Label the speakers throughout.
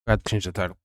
Speaker 1: I have to change the title.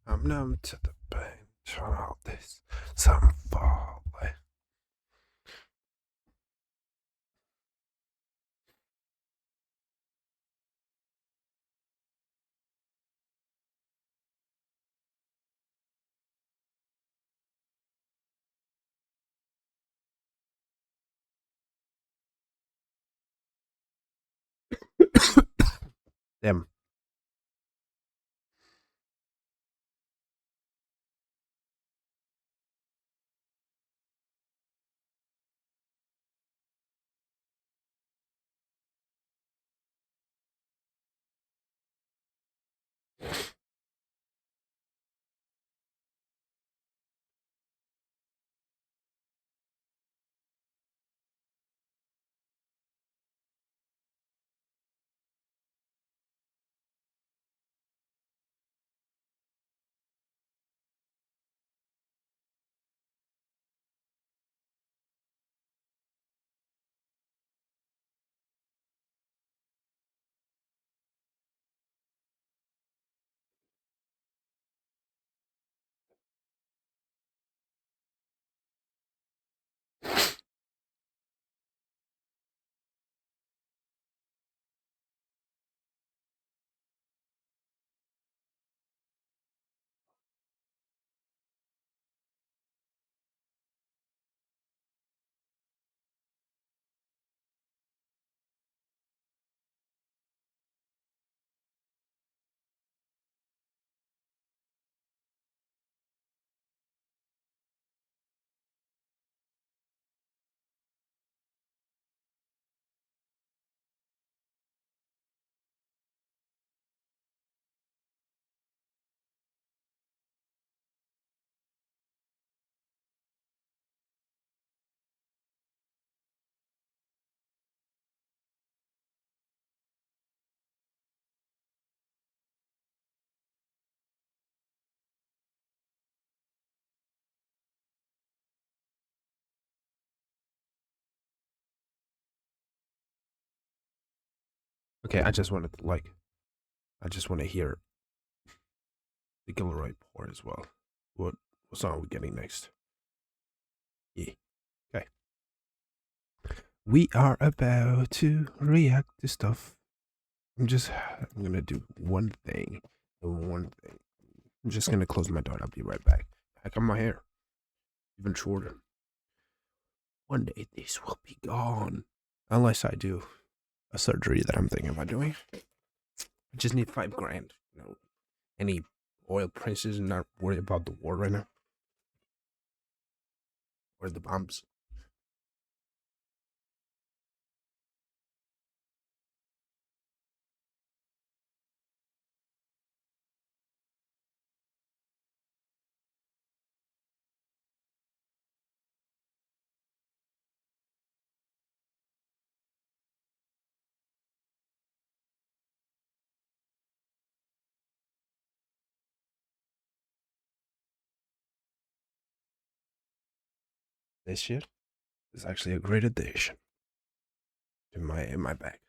Speaker 1: I'm numb to the pain. Shut out this. Some fall. Damn. Okay, I just wanted to I just want to hear the Gilroy pour as well. What song are we getting next? Yeah. Okay. We are about to react to stuff. I'm gonna do one thing. I'm just gonna close my door. I'll be right back. Back on my hair. Even shorter. One day this will be gone. Unless I do a surgery that I'm thinking about doing. I just need $5,000. Any oil prices and not worry about the war right now. Or the bombs. This shit is actually a great addition to my bag.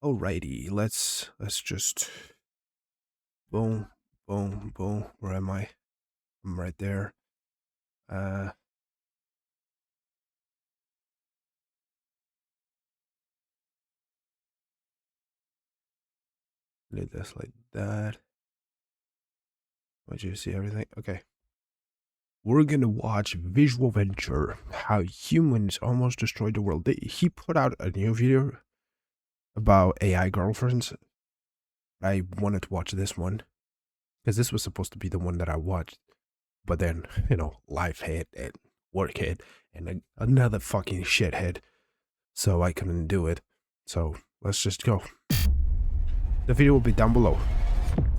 Speaker 1: Alrighty, let's just boom, boom, boom. Where am I? I'm right there. Need this like that. Want you to see everything? Okay. We're gonna watch Visual Venture, how humans almost destroyed the world. He put out a new video about AI girlfriends. I wanted to watch this one because this was supposed to be the one that I watched, but then, you know, life hit and work hit and another fucking shit hit, so I couldn't do it. So let's just go. The video will be down below.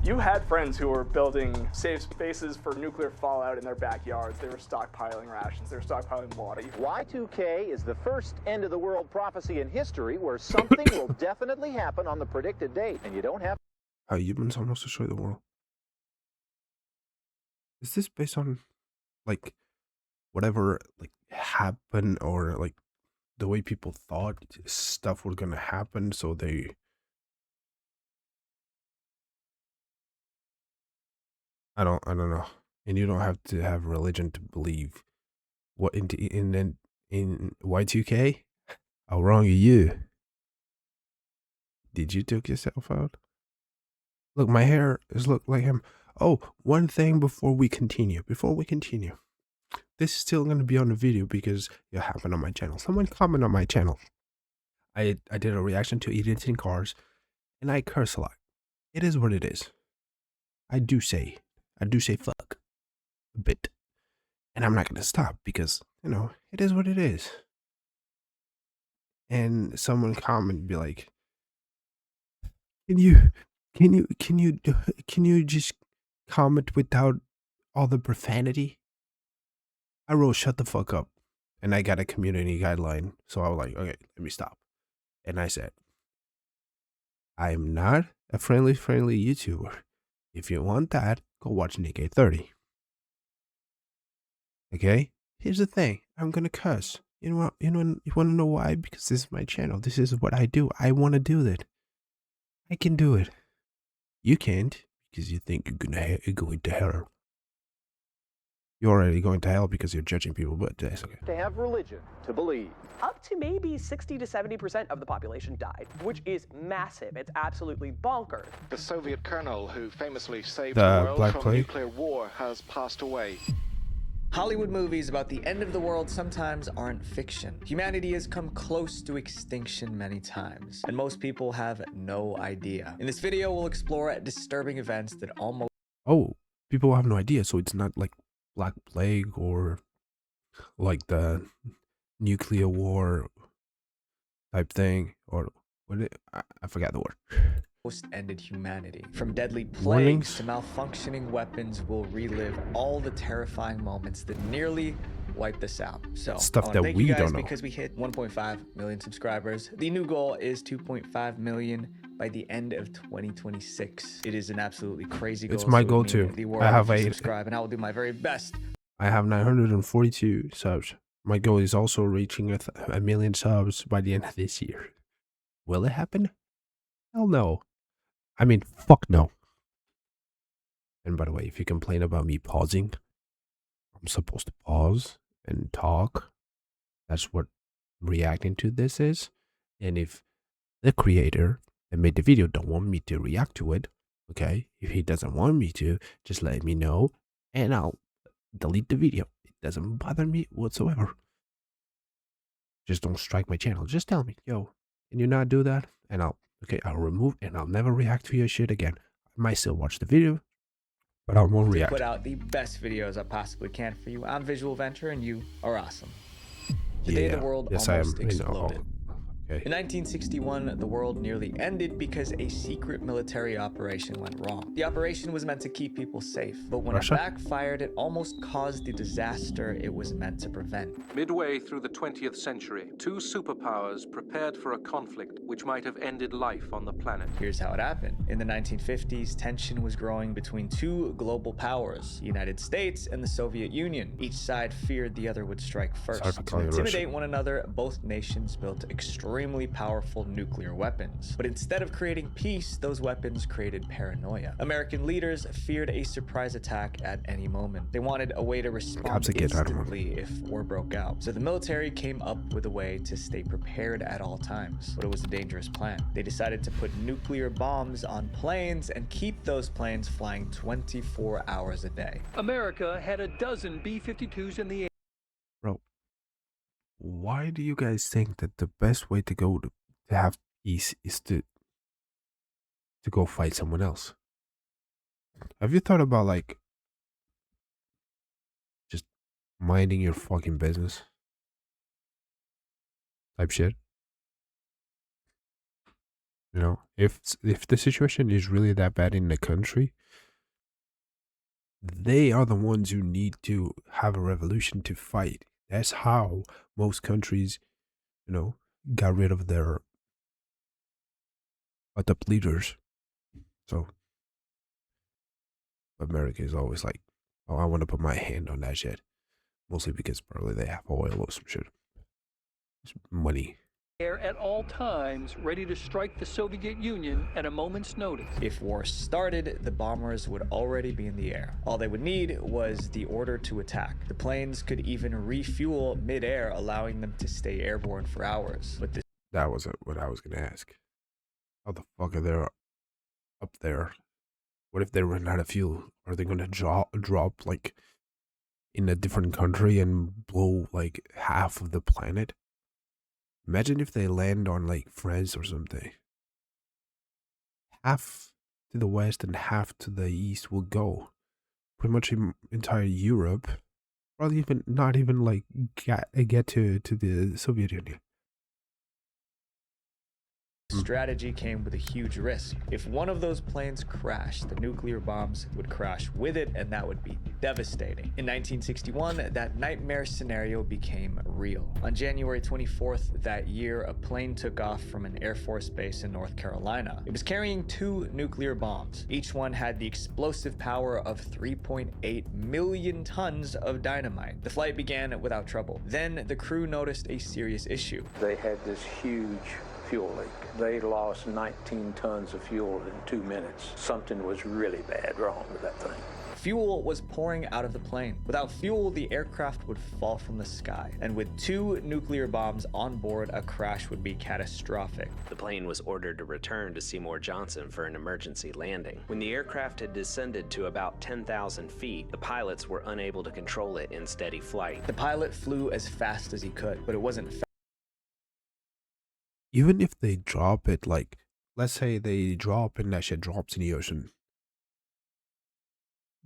Speaker 2: You had friends who were building safe spaces for nuclear fallout in their backyards. They were stockpiling rations. They were stockpiling water.
Speaker 3: Y2K is the first end-of-the-world prophecy in history where something will definitely happen on the predicted date, and you don't have...
Speaker 1: How humans almost destroy the world. Is this based on, like, whatever, like, happened, or, like, the way people thought stuff was gonna happen, so they... I don't know. And you don't have to have religion to believe what in Y2K? How wrong are you? Did you took yourself out? Look, my hair is look like him. Oh, one thing before we continue. This is still going to be on the video because it happened on my channel. Someone comment on my channel. I did a reaction to idiots in cars, and I curse a lot. It is what it is. I do say fuck a bit, and I'm not going to stop because, you know, it is what it is. And someone comment and be like, can you just comment without all the profanity? I wrote shut the fuck up, and I got a community guideline, so I was like, okay, let me stop. And I said, I'm not a friendly YouTuber. If you want that, go watch Nick 830. Okay? Here's the thing. I'm gonna cuss. You know what? You wanna know why? Because this is my channel. This is what I do. I wanna do that. I can do it. You can't because you think you're going to hell. You're already going to hell because you're judging people, but that's okay.
Speaker 3: To have religion, to believe.
Speaker 4: Up to maybe 60 to 70% of the population died, which is massive. It's absolutely bonkers.
Speaker 5: The Soviet colonel who famously saved
Speaker 1: The
Speaker 5: the world
Speaker 1: Black
Speaker 5: from
Speaker 1: Plague?
Speaker 5: nuclear war has passed away.
Speaker 6: Hollywood movies about the end of the world sometimes aren't fiction. Humanity has come close to extinction many times, and most people have no idea. In this video, we'll explore disturbing events that almost...
Speaker 1: Oh, people have no idea, so it's not like Black Plague or like the nuclear war type thing, or what I forgot the word.
Speaker 6: Ended humanity. From deadly
Speaker 1: Warnings?
Speaker 6: plagues to malfunctioning weapons, we'll relive all the terrifying moments that nearly wiped us out. So
Speaker 1: Stuff
Speaker 6: I wanna
Speaker 1: that
Speaker 6: thank
Speaker 1: we
Speaker 6: you guys
Speaker 1: don't know.
Speaker 6: because we hit 1.5 million subscribers. The new goal is 2.5 million by the end of 2026. It is an absolutely crazy goal.
Speaker 1: It's my
Speaker 6: so it
Speaker 1: goal
Speaker 6: means
Speaker 1: too.
Speaker 6: the world
Speaker 1: I have
Speaker 6: if you
Speaker 1: 8.
Speaker 6: subscribe, and I will do my very best.
Speaker 1: I have 942 subs. My goal is also reaching a million subs by the end of this year. Will it happen? Hell no. I mean, fuck no. And by the way, if you complain about me pausing, I'm supposed to pause and talk. That's what reacting to this is. And if the creator that made the video don't want me to react to it, okay, if he doesn't want me to, just let me know and I'll delete the video. It doesn't bother me whatsoever. Just don't strike my channel. Just tell me, yo, can you not do that? And I'll remove, and I'll never react to your shit again. I might still watch the video, but I won't react.
Speaker 6: Put out the best videos I possibly can for you. I'm Visual Venture, and you are awesome. Today, the world almost exploded.
Speaker 1: Okay.
Speaker 6: In 1961, the world nearly ended because a secret military operation went wrong. The operation was meant to keep people safe, but when
Speaker 1: Russia?
Speaker 6: it backfired, it almost caused the disaster it was meant to prevent.
Speaker 7: Midway through the 20th century, two superpowers prepared for a conflict which might have ended life on the planet.
Speaker 6: Here's how it happened. In the 1950s, tension was growing between two global powers, the United States and the Soviet Union. Each side feared the other would strike first.
Speaker 1: Sorry for
Speaker 6: To
Speaker 1: calling you
Speaker 6: intimidate
Speaker 1: Russian.
Speaker 6: one another, both nations built extremely extremely powerful nuclear weapons. But instead of creating peace, those weapons created paranoia. American leaders feared a surprise attack at any moment. They wanted a way to respond instantly if war broke out. So the military came up with a way to stay prepared at all times. But it was a dangerous plan. They decided to put nuclear bombs on planes and keep those planes flying 24 hours a day.
Speaker 8: America had a dozen B-52s in the air.
Speaker 1: Bro, why do you guys think that the best way to go to have peace is to go fight someone else? Have you thought about like just minding your fucking business type shit? You know, if the situation is really that bad in the country, they are the ones who need to have a revolution to fight. That's how most countries, you know, got rid of their top leaders. So America is always like, oh, I want to put my hand on that shit. Mostly because probably they have oil or some shit. It's money.
Speaker 8: Air at all times, ready to strike the Soviet Union at a moment's notice.
Speaker 6: If war started, the bombers would already be in the air. All they would need was the order to attack. The planes could even refuel mid-air, allowing them to stay airborne for hours. But
Speaker 1: that was what I was gonna ask. How the fuck are they up there? What if they run out of fuel? Are they gonna drop like in a different country and blow like half of the planet? Imagine if they land on like France or something. Half to the west and half to the east will go. Pretty much entire Europe. Probably even not even like get to the Soviet Union.
Speaker 6: strategy came with a huge risk. If one of those planes crashed, the nuclear bombs would crash with it, and that would be devastating. In 1961, that nightmare scenario became real. On January 24th that year, a plane took off from an Air Force base in North Carolina. It was carrying 2 nuclear bombs. Each one had the explosive power of 3.8 million tons of dynamite. The flight began without trouble. Then the crew noticed a serious issue.
Speaker 9: They had this huge fuel leak. They lost 19 tons of fuel in 2 minutes. Something was really bad wrong with that thing.
Speaker 6: Fuel was pouring out of the plane. Without fuel, the aircraft would fall from the sky. And with 2 nuclear bombs on board, a crash would be catastrophic.
Speaker 10: The plane was ordered to return to Seymour Johnson for an emergency landing. When the aircraft had descended to about 10,000 feet, the pilots were unable to control it in steady flight.
Speaker 6: The pilot flew as fast as he could, but it wasn't fast.
Speaker 1: Even if they drop it, like, let's say they drop and that shit drops in the ocean,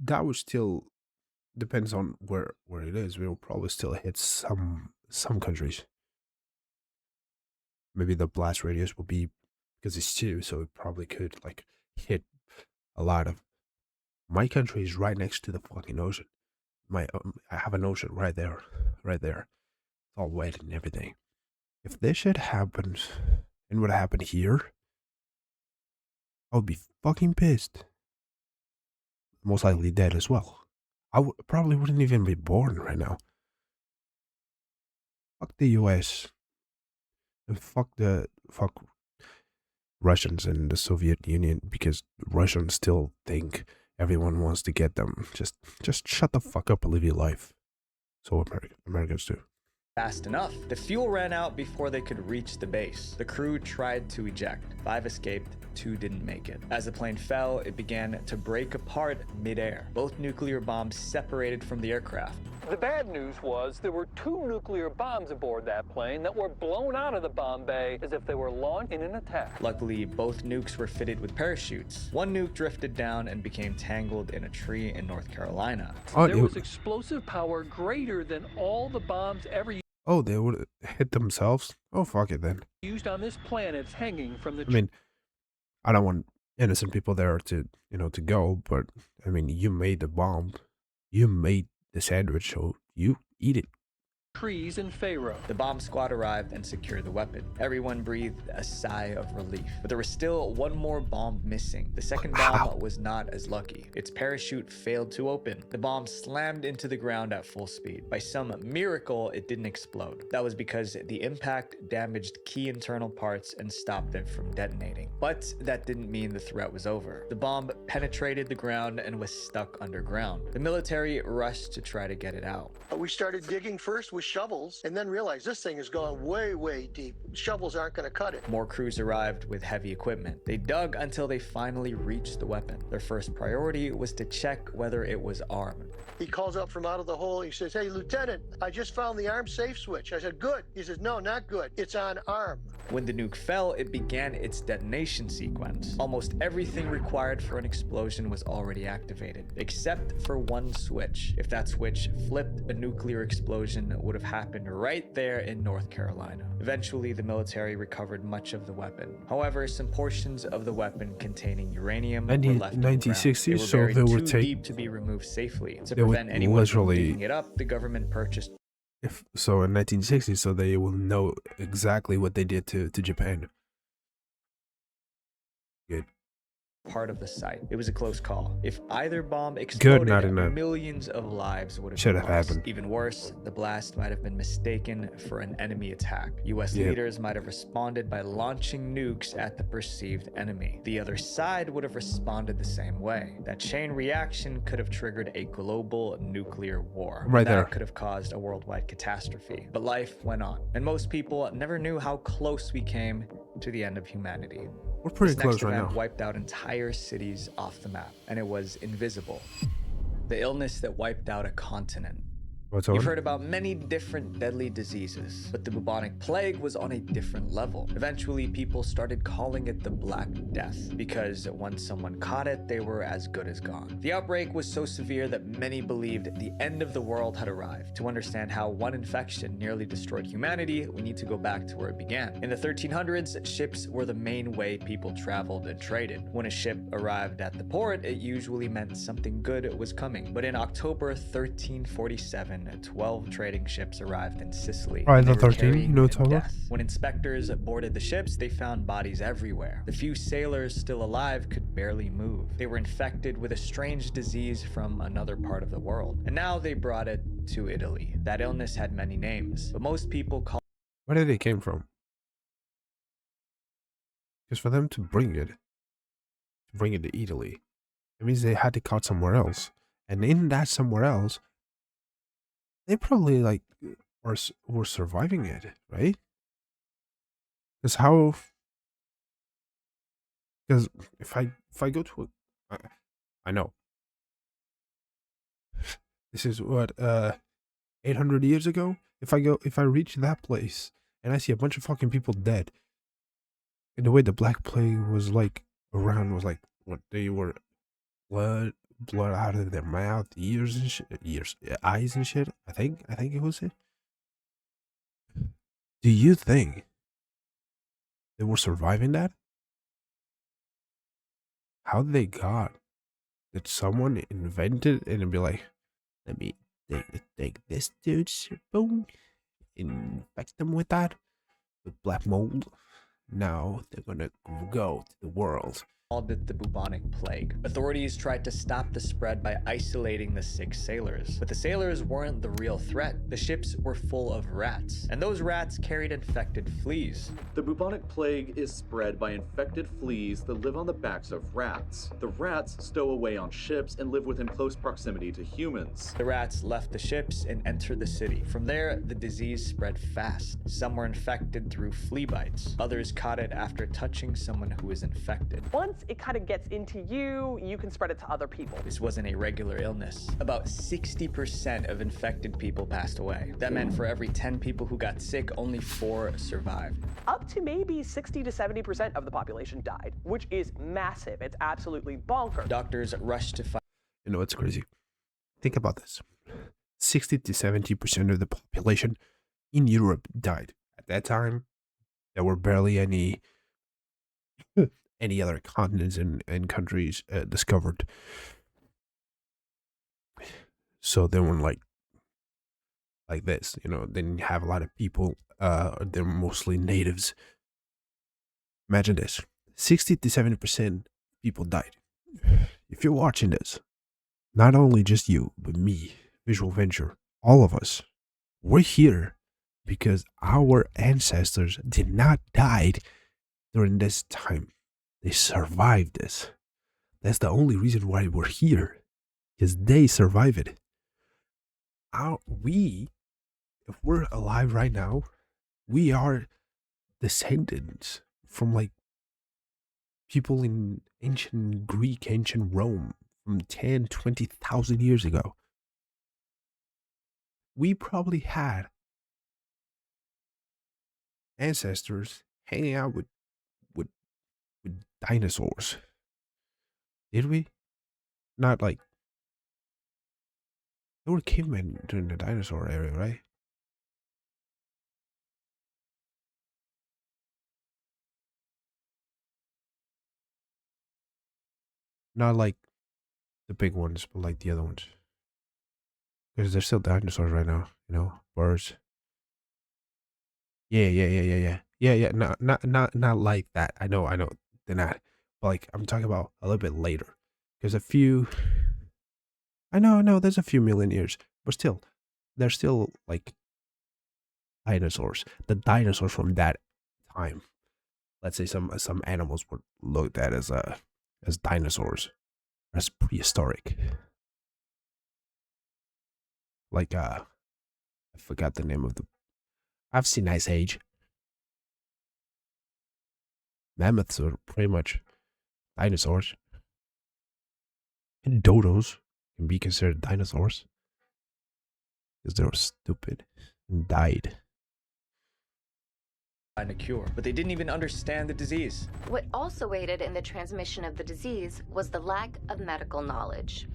Speaker 1: that would still, depends on where it is, we'll probably still hit some countries. Maybe the blast radius will be, because it's 2, so it probably could, like, hit a lot of, my country is right next to the fucking ocean. I have an ocean right there. It's all wet and everything. If this shit happens, and what happened here, I would be fucking pissed. Most likely dead as well. I probably wouldn't even be born right now. Fuck the US. And fuck Russians and the Soviet Union, because Russians still think everyone wants to get them. Just shut the fuck up and live your life. So Americans do.
Speaker 6: Fast enough. The fuel ran out before they could reach the base. The crew tried to eject. 5 escaped, 2 didn't make it. As the plane fell, it began to break apart mid-air. Both nuclear bombs separated from the aircraft.
Speaker 8: The bad news was there were 2 nuclear bombs aboard that plane that were blown out of the bomb bay as if they were launched in an attack.
Speaker 6: Luckily, both nukes were fitted with parachutes. One nuke drifted down and became tangled in a tree in North Carolina.
Speaker 8: There was explosive power greater than all the bombs ever used.
Speaker 1: Oh, they would hit themselves? Oh, fuck it then.
Speaker 8: Used on this planet hanging from the...
Speaker 1: I mean, I don't want innocent people there to, to go, but, I mean, you made the bomb. You made the sandwich, so you eat it.
Speaker 8: trees in Pharaoh.
Speaker 6: The bomb squad arrived and secured the weapon. Everyone breathed a sigh of relief. But there was still one more bomb missing. The second bomb was not as lucky. Its parachute failed to open. The bomb slammed into the ground at full speed. By some miracle, it didn't explode. That was because the impact damaged key internal parts and stopped it from detonating. But that didn't mean the threat was over. The bomb penetrated the ground and was stuck underground. The military rushed to try to get it out.
Speaker 11: We started digging first with shovels and then realized this thing has gone way, way deep. Shovels aren't going to cut it.
Speaker 6: More crews arrived with heavy equipment. They dug until they finally reached the weapon. Their first priority was to check whether it was armed.
Speaker 11: He calls up from out of the hole. He says, "Hey, Lieutenant, I just found the arm safe switch." I said, "Good." He says, "No, not good. It's on arm."
Speaker 6: When the nuke fell, it began its detonation sequence. Almost everything required for an explosion was already activated, except for one switch. If that switch flipped, a nuclear explosion would have happened right there in North Carolina. Eventually, the military recovered much of the weapon. However, some portions of the weapon containing uranium were left in the ground.
Speaker 1: 1960s, so
Speaker 6: buried
Speaker 1: they were
Speaker 6: too deep to be removed safely. To prevent anyone from
Speaker 1: literally
Speaker 6: digging it up, the government purchased
Speaker 1: so in 1960, so they will know exactly what they did to Japan. Good.
Speaker 6: part of the site. It was a close call. If either bomb exploded,
Speaker 1: not in a
Speaker 6: millions of lives would have
Speaker 1: should
Speaker 6: been
Speaker 1: have
Speaker 6: lost.
Speaker 1: happened.
Speaker 6: Even worse, the blast might have been mistaken for an enemy attack. US leaders might have responded by launching nukes at the perceived enemy. The other side would have responded the same way. That chain reaction could have triggered a global nuclear war.
Speaker 1: Right
Speaker 6: that
Speaker 1: there.
Speaker 6: could have caused a worldwide catastrophe. But life went on, and most people never knew how close we came to the end of humanity.
Speaker 1: We're pretty
Speaker 6: This
Speaker 1: close
Speaker 6: next
Speaker 1: right
Speaker 6: event
Speaker 1: now.
Speaker 6: wiped out entire cities off the map, and it was invisible. The illness that wiped out a continent.
Speaker 1: What's
Speaker 6: You've
Speaker 1: on?
Speaker 6: heard about many different deadly diseases, but the bubonic plague was on a different level. Eventually, people started calling it the Black Death, because once someone caught it, they were as good as gone. The outbreak was so severe that many believed the end of the world had arrived. To understand how one infection nearly destroyed humanity, we need to go back to where it began. In the 1300s, ships were the main way people traveled and traded. When a ship arrived at the port, it usually meant something good was coming. But in October 1347, 12 trading ships arrived in Sicily.
Speaker 1: Alright,
Speaker 6: They
Speaker 1: the
Speaker 6: were
Speaker 1: 13,
Speaker 6: carrying
Speaker 1: you know what I'm talking about?
Speaker 6: death. When inspectors boarded the ships, they found bodies everywhere. The few sailors still alive could barely move. They were infected with a strange disease from another part of the world. And now they brought it to Italy. That illness had many names, but most people call
Speaker 1: Where did it came from? Because for them to bring it to Italy, it means they had to cut somewhere else. And in that somewhere else, they probably like were surviving it, right? Because how? Because if I go to I know this is what 800 years ago. If I reach that place and I see a bunch of fucking people dead, and the way the Black Plague was like around was like what they were blood out of their mouth, ears and shit, eyes and shit. I think it was it. Do you think they were surviving that? How they got? Did someone invented it and be like, let me take this dude's bone, infect them with that, with black mold. Now they're gonna go to the world.
Speaker 6: Called it the bubonic plague. Authorities tried to stop the spread by isolating the sick sailors. But the sailors weren't the real threat. The ships were full of rats, and those rats carried infected fleas.
Speaker 12: The bubonic plague is spread by infected fleas that live on the backs of rats. The rats stow away on ships and live within close proximity to humans.
Speaker 6: The rats left the ships and entered the city. From there, the disease spread fast. Some were infected through flea bites. Others caught it after touching someone who was infected.
Speaker 4: Once it kind of gets into you, you can spread it to other people.
Speaker 6: This wasn't a regular illness. About 60% of infected people passed away. That meant for every 10 people who got sick, only 4 survived.
Speaker 4: Up to maybe 60 to 70% of the population died, which is massive. It's absolutely bonkers.
Speaker 6: Doctors rushed to find.
Speaker 1: You know what's crazy? Think about this: 60 to 70% of the population in Europe died. At that time, there were barely any other continents and countries discovered. So they were like like this. You know, they didn't have a lot of people. They're mostly natives. Imagine this: 60 to 70% people died. If you're watching this, not only just you, but me, Visual Venture, all of us, we're here because our ancestors did not die during this time. They survived this. That's the only reason why we're here, because they survived it. If we're alive right now, we are descendants from like people in ancient Greek, ancient Rome, from 10, 20,000 years ago. We probably had ancestors hanging out with dinosaurs. Did we? Not like there were cavemen during the dinosaur era, right? Not like the big ones, but like the other ones. Because they're still dinosaurs right now, you know, birds. Yeah. Not like that. I know. They're not. But like I'm talking about a little bit later. There's a few. I know. There's a few million years, but still, they're still like dinosaurs. The dinosaurs from that time. Let's say some animals were looked at as dinosaurs, as prehistoric. Like I forgot the name of the. I've seen Ice Age. Mammoths are pretty much dinosaurs. And dodos can be considered dinosaurs because they were stupid and died.
Speaker 6: Find a cure, but they didn't even understand the disease.
Speaker 13: What also aided in the transmission of the disease was the lack of medical knowledge.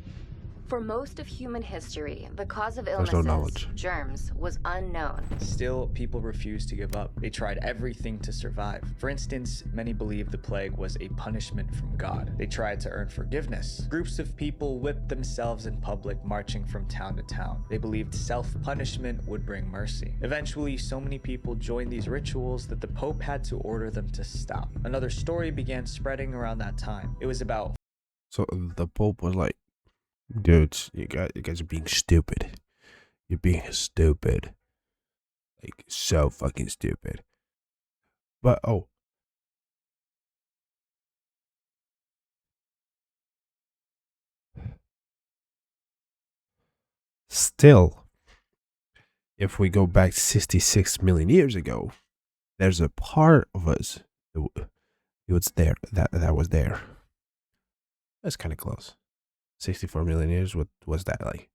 Speaker 13: For most of human history, the cause of illnesses,
Speaker 1: no knowledge.
Speaker 13: Germs, was unknown.
Speaker 6: Still, people refused to give up. They tried everything to survive. For instance, many believed the plague was a punishment from God. They tried to earn forgiveness. Groups of people whipped themselves in public, marching from town to town. They believed self-punishment would bring mercy. Eventually, so many people joined these rituals that the Pope had to order them to stop. Another story began spreading around that time. It was about...
Speaker 1: So the Pope was like, dudes, you guys are being stupid. You're being stupid. Like, so fucking stupid. But, oh. Still, if we go back 66 million years ago, there's a part of us that was there. That was there. That's kind of close. 64 million years, what was that like?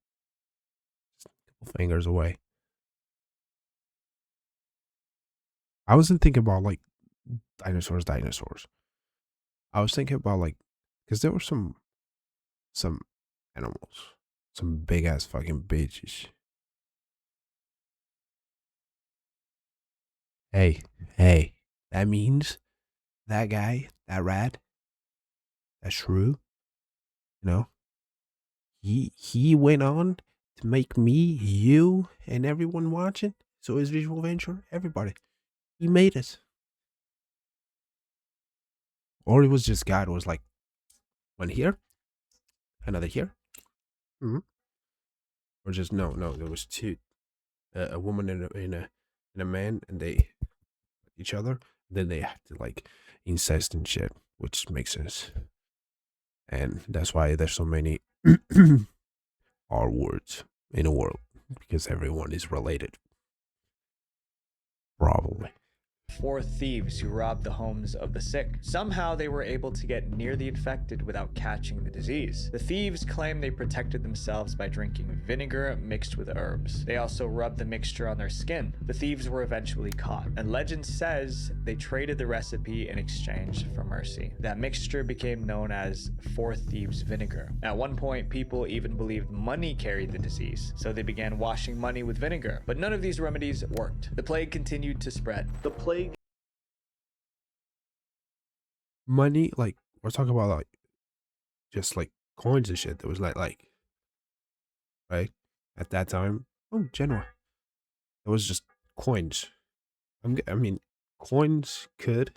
Speaker 1: Just a couple fingers away. I wasn't thinking about like dinosaurs. I was thinking about like, because there were some animals, some big ass fucking bitches. Hey, that means that guy, that rat, that shrew, you know, he went on to make me, you, and everyone watching. So is Visual Venture, everybody. He made us. Or it was just God was like, one here, another here. Or just no, there was two, a woman and a man, and they each other. Then they had to like incest and shit, which makes sense. And that's why there's so many R words in the world, because everyone is related. Probably.
Speaker 6: 4 thieves who robbed the homes of the sick. Somehow they were able to get near the infected without catching the disease. The thieves claimed they protected themselves by drinking vinegar mixed with herbs. They also rubbed the mixture on their skin. The thieves were eventually caught, and legend says they traded the recipe in exchange for mercy. That mixture became known as 4 thieves vinegar. At one point, people even believed money carried the disease, so they began washing money with vinegar. But none of these remedies worked. The plague continued to spread.
Speaker 12: The plague.
Speaker 1: Money, like we're talking about, like just like coins and shit. That was like right at that time. Oh, Genoa. It was just coins. I mean, coins could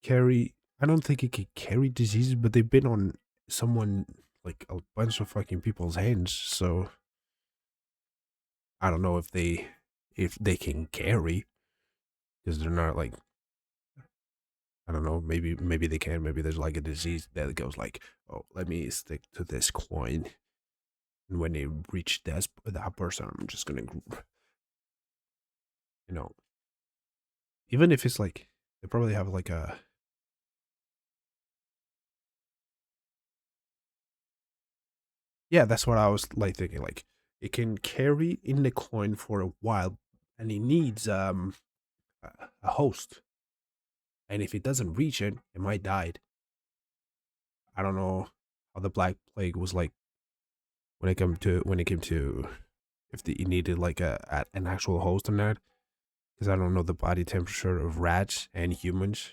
Speaker 1: carry. I don't think it could carry diseases, but they've been on someone, like a bunch of fucking people's hands. So I don't know if they can carry, because they're not like, I don't know, maybe they can. Maybe there's like a disease that goes like, oh, let me stick to this coin, and when they reach that person, I'm just gonna, you know, even if it's like, they probably have like a, yeah, that's what I was like thinking. Like, it can carry in the coin for a while, and it needs a host, and if it doesn't reach it, it might die. I don't know how the Black Plague was like when it came to if it needed like an actual host or not, because I don't know the body temperature of rats and humans.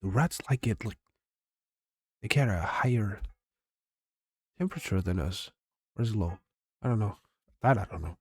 Speaker 1: The rats like they get a higher temperature than us. Or is it low? I don't know. That I don't know.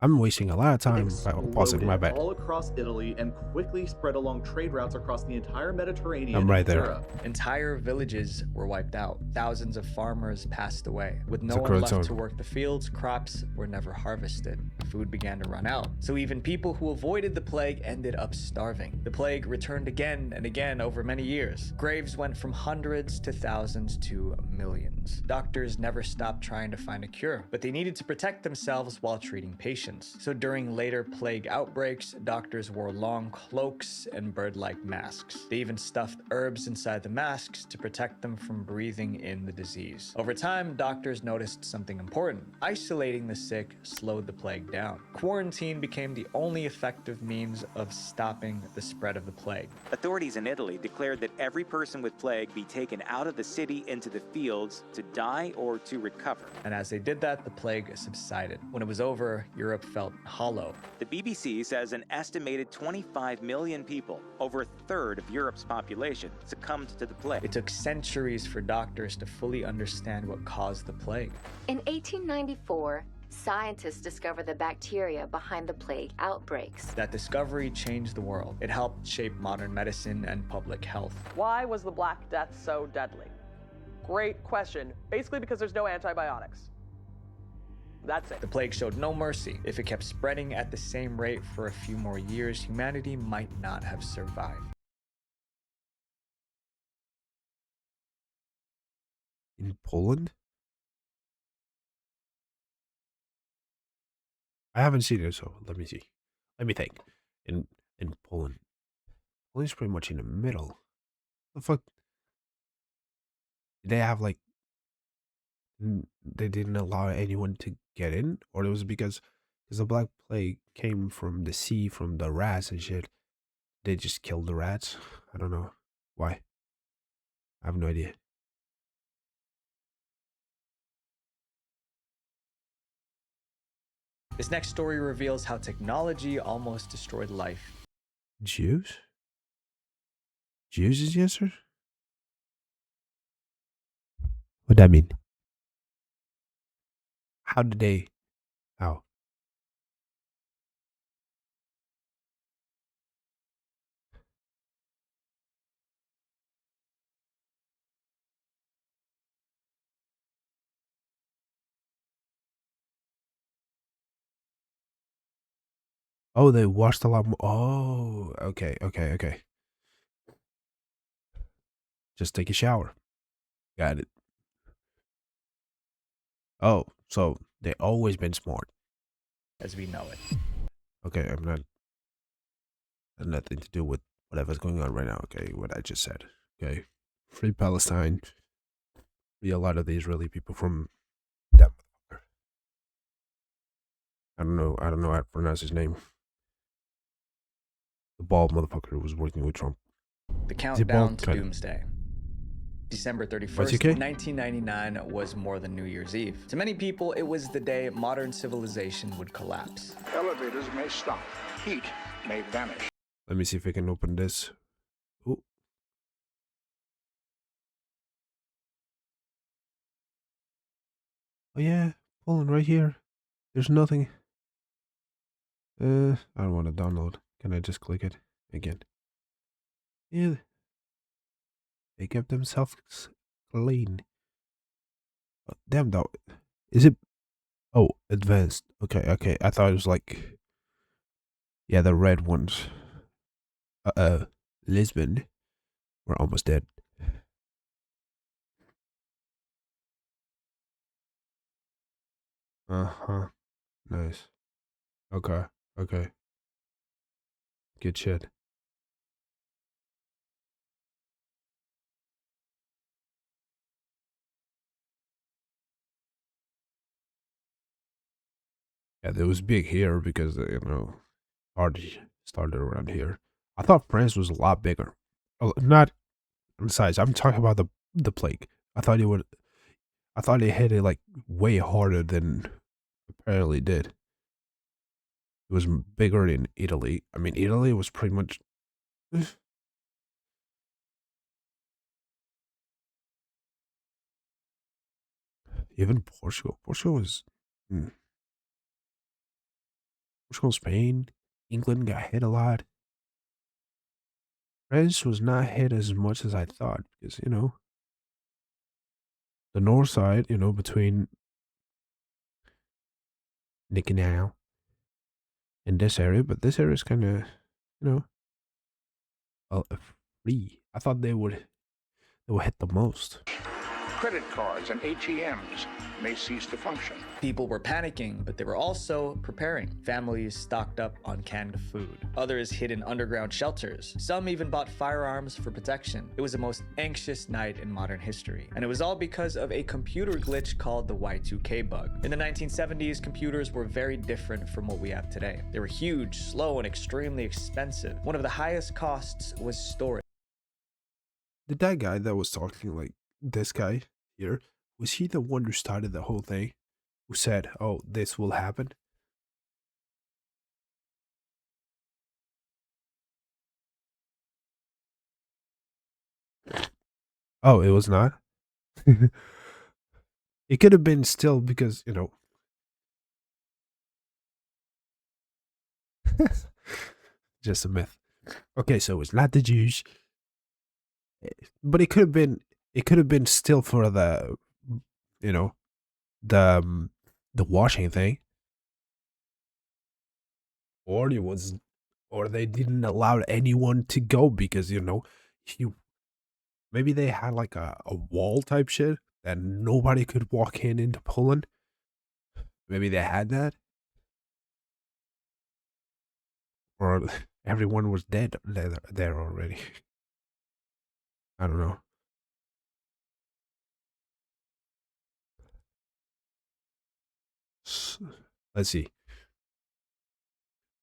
Speaker 1: I'm wasting a lot of time by pausing. My bad.
Speaker 12: All across Italy and quickly spread along trade routes across the entire Mediterranean.
Speaker 1: I'm right
Speaker 12: and
Speaker 1: there.
Speaker 12: Europe.
Speaker 6: Entire villages were wiped out. Thousands of farmers passed away. With no
Speaker 1: It's a
Speaker 6: one left
Speaker 1: croatoan.
Speaker 6: to work the fields, crops were never harvested. Food began to run out. So even people who avoided the plague ended up starving. The plague returned again and again over many years. Graves went from hundreds to thousands to millions. Doctors never stopped trying to find a cure, but they needed to protect themselves while treating patients. So during later plague outbreaks, doctors wore long cloaks and bird-like masks. They even stuffed herbs inside the masks to protect them from breathing in the disease. Over time, doctors noticed something important. Isolating the sick slowed the plague down. Quarantine became the only effective means of stopping the spread of the plague.
Speaker 14: Authorities in Italy declared that every person with plague be taken out of the city into the fields to die or to recover.
Speaker 6: And as they did that, the plague subsided. When it was over, Europe felt hollow.
Speaker 14: The BBC says an estimated 25 million people, over a third of Europe's population, succumbed to the plague.
Speaker 6: It took centuries for doctors to fully understand what caused the plague.
Speaker 13: In 1894, scientists discovered the bacteria behind the plague outbreaks.
Speaker 6: That discovery changed the world. It helped shape modern medicine and public health.
Speaker 4: Why was the Black Death so deadly? Great question. Basically because there's no antibiotics. That's it.
Speaker 6: The plague showed no mercy. If it kept spreading at the same rate for a few more years, humanity might not have survived.
Speaker 1: In Poland? I haven't seen it, so let me see. Let me think. In Poland. Poland's pretty much in the middle. The fuck? Did they have like, they didn't allow anyone to get in? Or it was because the Black Plague came from the sea, from the rats and shit. They just killed the rats? I don't know. Why? I have no idea.
Speaker 6: This next story reveals how technology almost destroyed life.
Speaker 1: Jews? Jews is the answer? What'd that mean? How did they... How? Oh, they washed a lot more. Oh, okay. Just take a shower. Got it. Oh, so they always been smart.
Speaker 6: As we know it.
Speaker 1: Okay, has nothing to do with whatever's going on right now. Okay, what I just said. Okay, free Palestine. Free a lot of the Israeli people from that. I don't know how to pronounce his name. The bald motherfucker who was working with Trump.
Speaker 6: The countdown to doomsday. December 31st, 1999 was more than New Year's Eve. To many people, it was the day modern civilization would collapse.
Speaker 15: Elevators may stop. Heat may vanish.
Speaker 1: Let me see if I can open this. Ooh. Oh yeah, Poland right here. There's nothing. I don't want to download. Can I just click it again? Yeah. They kept themselves clean. Damn though. Is it? Oh, advanced. Okay, okay. I thought it was like, yeah, the red ones. Lisbon. We're almost dead. Uh-huh. Nice. Okay. Okay. Good shit. Yeah, there was big here because, party started around here. I thought France was a lot bigger. Oh, not in size. I'm talking about the plague. I thought it hit it like way harder than apparently did. It was bigger in Italy. I mean, Italy was pretty much. Even Portugal. Portugal was. Portugal, Spain, England got hit a lot. France was not hit as much as I thought because, the north side, between Nicanau and this area, but this area is kind of, free. I thought they would hit the most.
Speaker 15: Credit cards and ATMs may cease to function.
Speaker 6: People were panicking, but they were also preparing. Families stocked up on canned food. Others hid in underground shelters. Some even bought firearms for protection. It was the most anxious night in modern history. And it was all because of a computer glitch called the Y2K bug. In the 1970s, computers were very different from what we have today. They were huge, slow, and extremely expensive. One of the highest costs was storage.
Speaker 1: Did that guy that was talking like this guy here, was he the one who started the whole thing? Who said, oh, this will happen? Oh, it was not? It could have been still because, just a myth. Okay, so it's not the Jews. But it could have been still for the, the washing thing. Or it was, or they didn't allow anyone to go because, maybe they had like a wall type shit that nobody could walk into Poland. Maybe they had that. Or everyone was dead there already. I don't know. Let's see.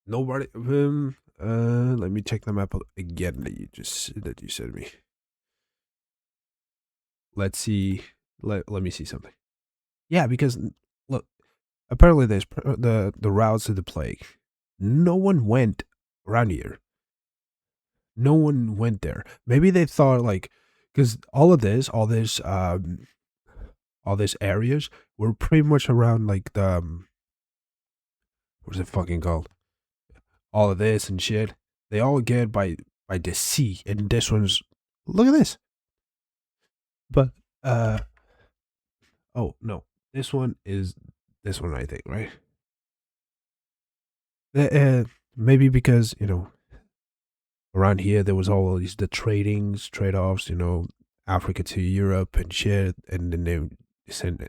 Speaker 1: Nobody. Let me check the map again that you sent me. Let's see. Let me see something. Yeah, because look, apparently there's the routes to the plague. No one went around here. No one went there. Maybe they thought like, because all these areas were pretty much around like the what's it fucking called? All of this and shit. They all get by the sea, and this one's, look at this. But oh no, this one is this one, I think, right? Maybe because around here there was always the trade-offs, Africa to Europe and shit, and then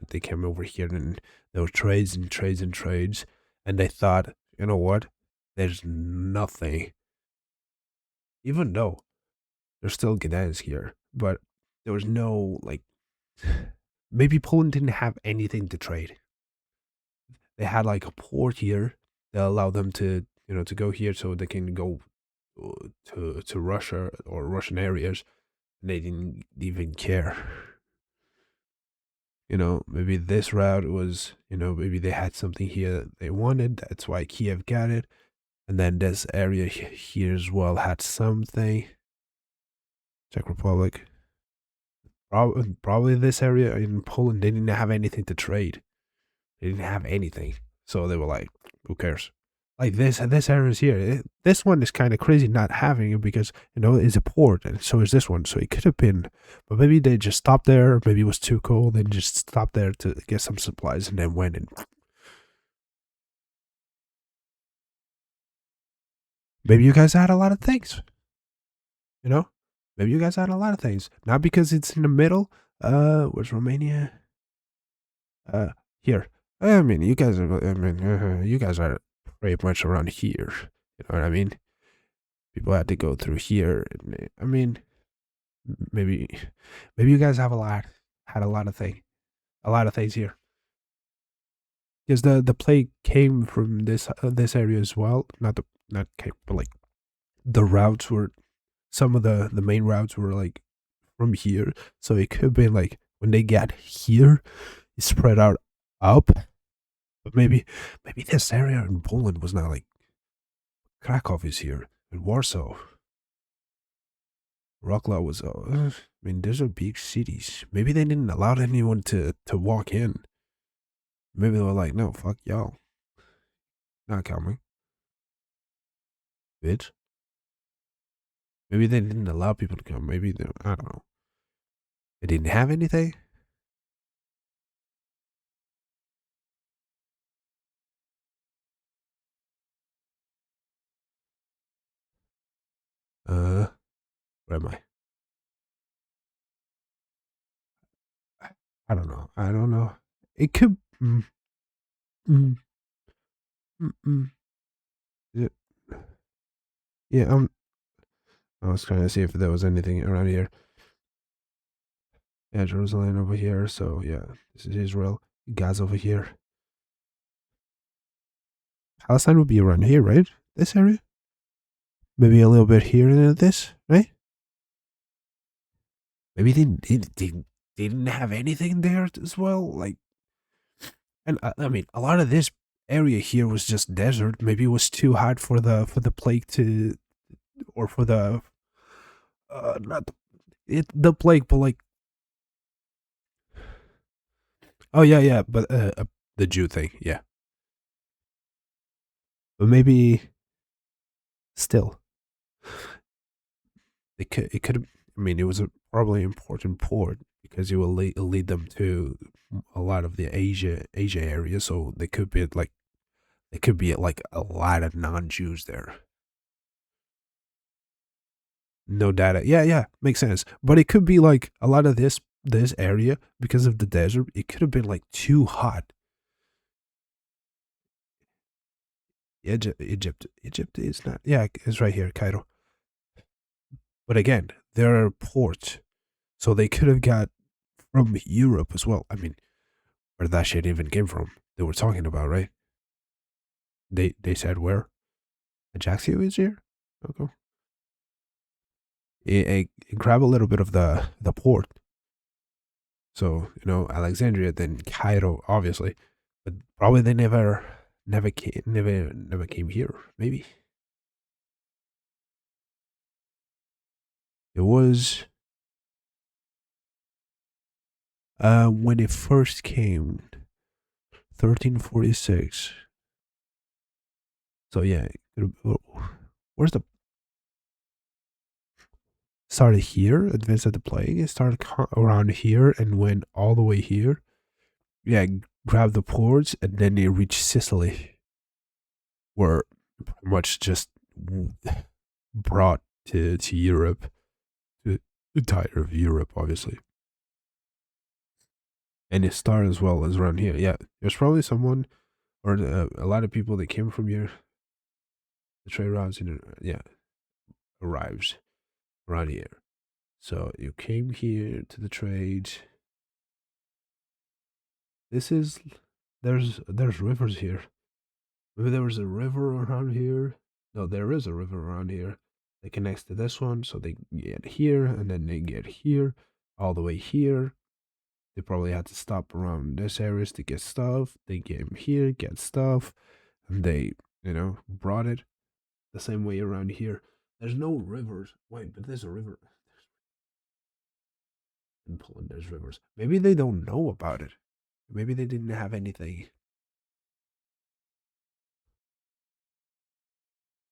Speaker 1: they came over here and there were trades and trades and trades, and they thought, you know what, there's nothing, even though there's still Gdansk here, but there was no like, maybe Poland didn't have anything to trade. They had like a port here that allowed them to to go here so they can go to Russia or Russian areas. They didn't even care. Maybe this route was, maybe they had something here they wanted. That's why Kiev got it. And then this area here as well had something. Czech Republic. Probably this area in Poland, they didn't have anything to trade. They didn't have anything. So they were like, who cares? Like this area is here. This one is kind of crazy not having it because, you know, it's a port, and so is this one. So it could have been, but maybe they just stopped there. Maybe it was too cold. They just stopped there to get some supplies and then went and maybe you guys had a lot of things. You know, maybe you guys had a lot of things. Not because it's in the middle. Where's Romania? Here. I mean, you guys are. I mean, you guys are pretty much around here. You know what I mean? People had to go through here. And, I mean, maybe you guys have had a lot of things here. Because the plague came from this area as well. Not came, but like the routes were, some of the main routes were like from here. So it could be like when they got here, it spread out up. But maybe this area in Poland was not like Krakow is here and Warsaw. Wrocław was. I mean, these are big cities. Maybe they didn't allow anyone to walk in. Maybe they were like, no, fuck y'all, not coming, bitch. Maybe they didn't allow people to come. Maybe they, I don't know. They didn't have anything. Where am I? I don't know. I don't know. It could. Yeah, yeah. I was trying to see if there was anything around here. Yeah, Jerusalem over here. So yeah, this is Israel. Gaza over here. Palestine would be around here, right? This area. Maybe a little bit here and this, right? Maybe they didn't have anything there as well. Like, and I mean, a lot of this area here was just desert. Maybe it was too hot for the plague to, or for the not the plague, but like, oh yeah, but the Jew thing, yeah. But maybe still, it could. I mean, it was a probably important port because it will lead them to a lot of the Asia area. So they could be like, a lot of non-Jews there. No data. Yeah, makes sense. But it could be like a lot of this area because of the desert. It could have been like too hot. Egypt is not. Yeah, it's right here, Cairo. But again, there are ports, so they could have got from Europe as well. I mean, where that shit even came from? They were talking about, right? They said where? Ajaccio is here. Okay. Grab a little bit of the port. So, you know, Alexandria, then Cairo, obviously, but probably they never came here. Maybe it was when it first came, 1346. So yeah, where's the started here? Advanced at the plague. It started around here and went all the way here. Yeah, grabbed the ports and then they reached Sicily, were pretty much just brought to Europe, to the entire of Europe, obviously. And it started as well as around here. Yeah, there's probably someone or a lot of people that came from here. The trade routes, yeah, arrives around here. So you came here to the trade. This is there's rivers here. Maybe there was a river around here. No, there is a river around here that connects to this one. So they get here and then they get here, all the way here. They probably had to stop around this areas to get stuff. They came here, get stuff, and they, you know, brought it the same way around here. There's no rivers. Wait, but there's a river. In Poland, there's rivers. Maybe they don't know about it. Maybe they didn't have anything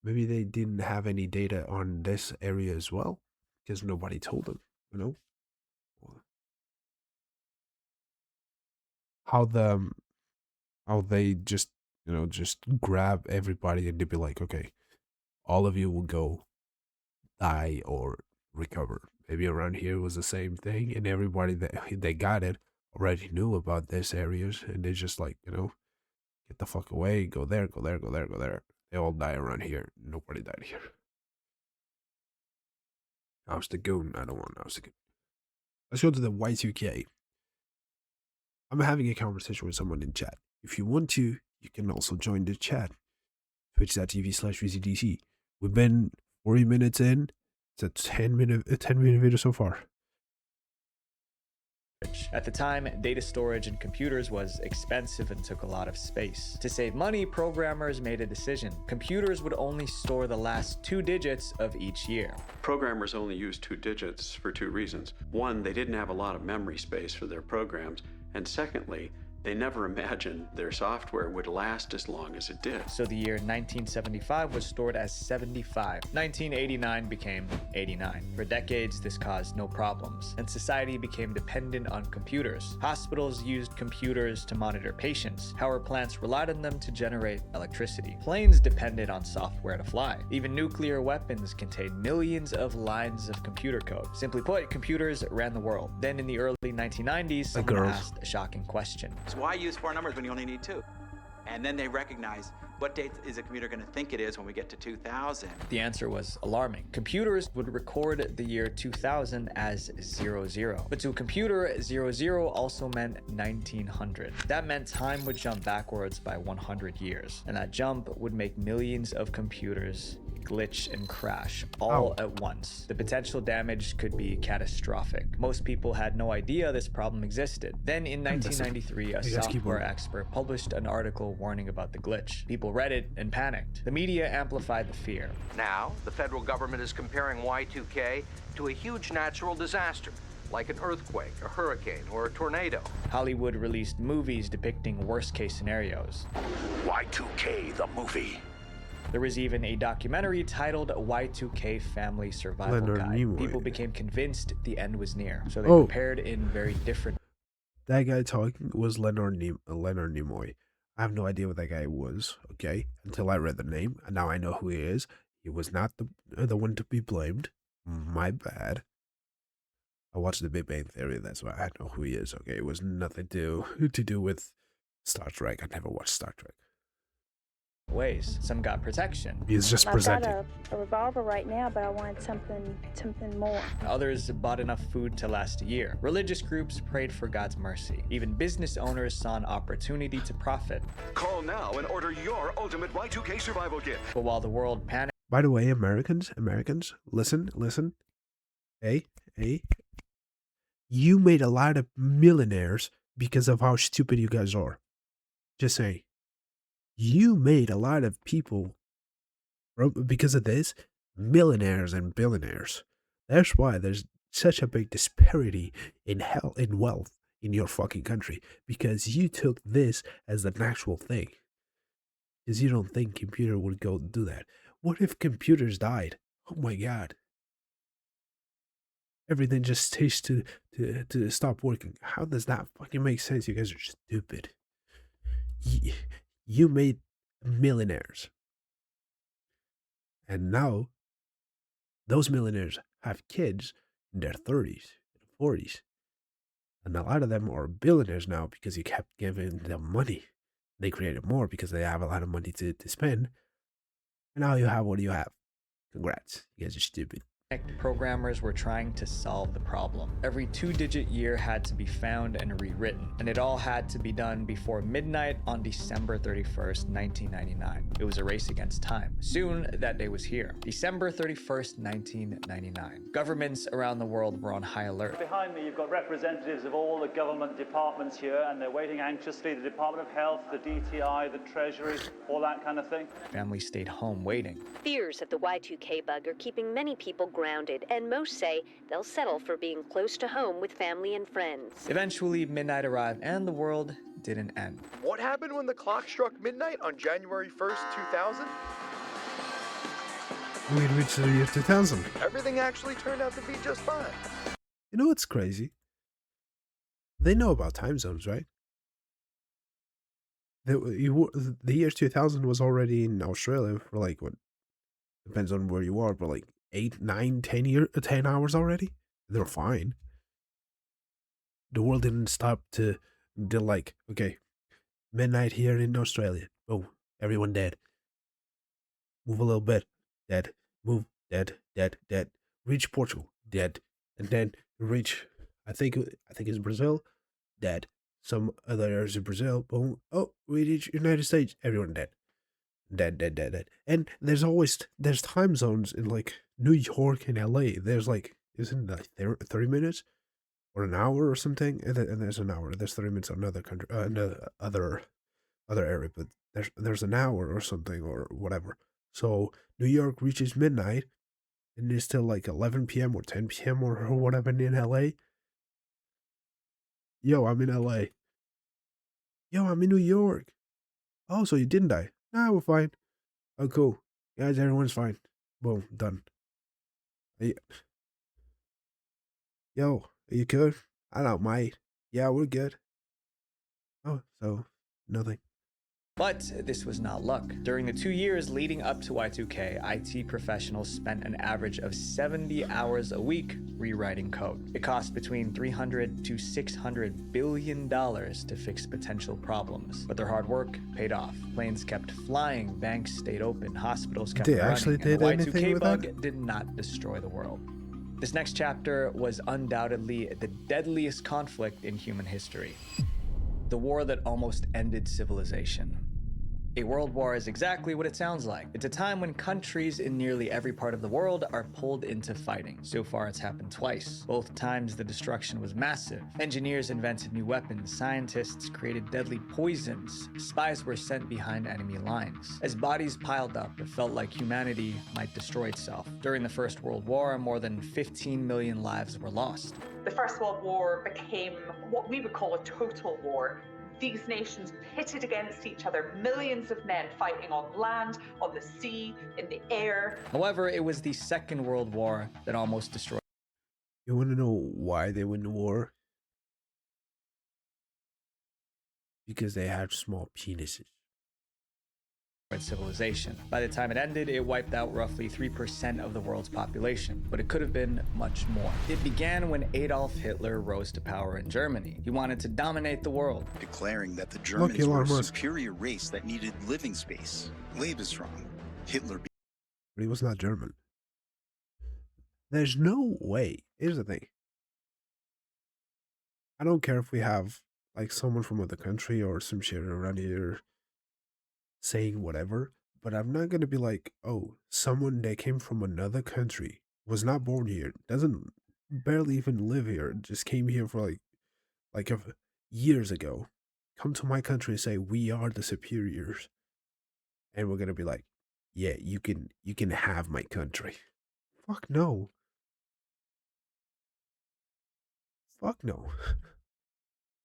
Speaker 1: Maybe they didn't have any data on this area as well, because nobody told them, you know? How they just, just grab everybody and they'd be like, okay, all of you will go die or recover. Maybe around here was the same thing, and everybody that they got it already knew about these areas, and they just like, get the fuck away, go there, go there, go there, go there. They all die around here. Nobody died here. I was the goon. I don't want. I was the goon. Let's go to the Y2K. I'm having a conversation with someone in chat. If you want to, you can also join the chat. Twitch.tv/WizzyDC. We've been 40 minutes in. It's a 10-minute video so far.
Speaker 6: At the time, data storage in computers was expensive and took a lot of space. To save money, programmers made a decision. Computers would only store the last 2 digits of each year.
Speaker 16: Programmers only used 2 digits for 2 reasons. One, they didn't have a lot of memory space for their programs. And secondly, they never imagined their software would last as long as it did.
Speaker 6: So the year 1975 was stored as 75. 1989 became 89. For decades, this caused no problems, and society became dependent on computers. Hospitals used computers to monitor patients. Power plants relied on them to generate electricity. Planes depended on software to fly. Even nuclear weapons contained millions of lines of computer code. Simply put, computers ran the world. Then in the early 1990s, someone asked a shocking question.
Speaker 17: Why use 4 numbers when you only need 2? And then they recognize, what date is a computer going to think it is when we get to 2000?
Speaker 6: The answer was alarming. Computers would record the year 2000 as 00. But to a computer, 00 also meant 1900. That meant time would jump backwards by 100 years. And that jump would make millions of computers glitch and crash all at once. The potential damage could be catastrophic. Most people had no idea this problem existed. Then in 1993, a software expert published an article warning about the glitch. People read it and panicked. The media amplified the fear.
Speaker 18: Now, the federal government is comparing Y2K to a huge natural disaster, like an earthquake, a hurricane, or a tornado.
Speaker 6: Hollywood released movies depicting worst-case scenarios.
Speaker 15: Y2K, the movie.
Speaker 6: There was even a documentary titled Y2K Family Survival Guide. People became convinced the end was near, so they prepared in very different...
Speaker 1: That guy talking was Leonard Nimoy. I have no idea what that guy was, okay? Until I read the name, and now I know who he is. He was not the one to be blamed. My bad. I watched The Big Bang Theory, that's why I know who he is, okay? It was nothing to do with Star Trek. I never watched Star Trek.
Speaker 6: Ways. Some got protection.
Speaker 1: He's just presenting.
Speaker 19: I've got a revolver right now, but I wanted something more.
Speaker 6: Others bought enough food to last a year. Religious groups prayed for God's mercy. Even business owners saw an opportunity to profit.
Speaker 20: Call now and order your ultimate Y2K survival kit.
Speaker 6: But while the world panicked...
Speaker 1: By the way, Americans, listen. Hey. You made a lot of millionaires because of how stupid you guys are. Just saying. You made a lot of people, because of this, millionaires and billionaires. That's why there's such a big disparity in wealth in your fucking country. Because you took this as the natural thing. Because you don't think computer would go do that. What if computers died? Oh my god. Everything just stays to stop working. How does that fucking make sense? You guys are stupid. You made millionaires. And now, those millionaires have kids in their 30s and 40s. And a lot of them are billionaires now because you kept giving them money. They created more because they have a lot of money to spend. And now you have what you have. Congrats. You guys are stupid.
Speaker 6: Programmers were trying to solve the problem. Every 2-digit year had to be found and rewritten, and it all had to be done before midnight on December 31st, 1999. It was a race against time. Soon, that day was here. December 31st, 1999. Governments around the world were on high alert.
Speaker 21: Behind me, you've got representatives of all the government departments here, and they're waiting anxiously. The Department of Health, the DTI, the Treasury, all that kind of thing.
Speaker 6: Families stayed home waiting.
Speaker 22: Fears of the Y2K bug are keeping many people grounded, and most say they'll settle for being close to home with family and friends.
Speaker 6: Eventually, midnight arrived, and the world didn't end.
Speaker 20: What happened when the clock struck midnight on January 1st, 2000?
Speaker 1: we reached the year 2000.
Speaker 2: Everything actually turned out to be just fine.
Speaker 1: You know what's crazy? They know about time zones, right? The year 2000 was already in Australia for like, what? Depends on where you are, but like 8, 9, 10 hours already? They're fine. The world didn't stop to, they're like, okay, midnight here in Australia. Oh, everyone dead. Move a little bit. Dead. Move. Dead. Dead. Dead. Reach Portugal. Dead. And then reach, I think it's Brazil. Dead. Some other areas of Brazil. Boom. Oh, we reach United States. Everyone dead. Dead. Dead. Dead. Dead. And there's time zones in like New York and LA. There's like, isn't it like 30 minutes? Or an hour or something? And there's an hour. There's 30 minutes on another country, another other area, but there's an hour or something or whatever. So New York reaches midnight, and it's still like 11 p.m. or 10 p.m. or whatever in LA. Yo, I'm in LA. Yo, I'm in New York. Oh, so you didn't die? Nah, we're fine. Oh, cool. Guys, everyone's fine. Boom, done. Yo, are you good? I don't mind. Yeah, we're good. Oh, so nothing.
Speaker 6: But this was not luck. During the 2 years leading up to Y2K, IT professionals spent an average of 70 hours a week rewriting code. It cost between $300 to $600 billion to fix potential problems. But their hard work paid off. Planes kept flying, banks stayed open, hospitals kept running, and the Y2K bug did not destroy the world. This next chapter was undoubtedly the deadliest conflict in human history. The war that almost ended civilization. A world war is exactly what it sounds like. It's a time when countries in nearly every part of the world are pulled into fighting. So far, it's happened twice. Both times, the destruction was massive. Engineers invented new weapons, scientists created deadly poisons, spies were sent behind enemy lines. As bodies piled up, it felt like humanity might destroy itself. During the First World War, more than 15 million lives were lost.
Speaker 3: The First World War became what we would call a total war. These nations pitted against each other, millions of men fighting on land, on the sea, in the air.
Speaker 6: However, it was the Second World War that almost destroyed.
Speaker 1: You want to know why they win the war? Because they had small penises.
Speaker 6: Civilization. By the time it ended, it wiped out roughly 3% of the world's population, but it could have been much more. It began when Adolf Hitler rose to power in Germany. He wanted to dominate the world,
Speaker 15: declaring that the Germans were a superior race that needed living space. Lebensraum. Hitler.
Speaker 1: But he was not German. There's no way. Here's the thing. I don't care if we have like someone from another country or some shit around here saying whatever, but I'm not gonna be like, oh, someone that came from another country, was not born here, doesn't barely even live here, just came here for years ago, come to my country and say we are the superiors, and we're gonna be like, yeah, you can have my country. Fuck no. Fuck no.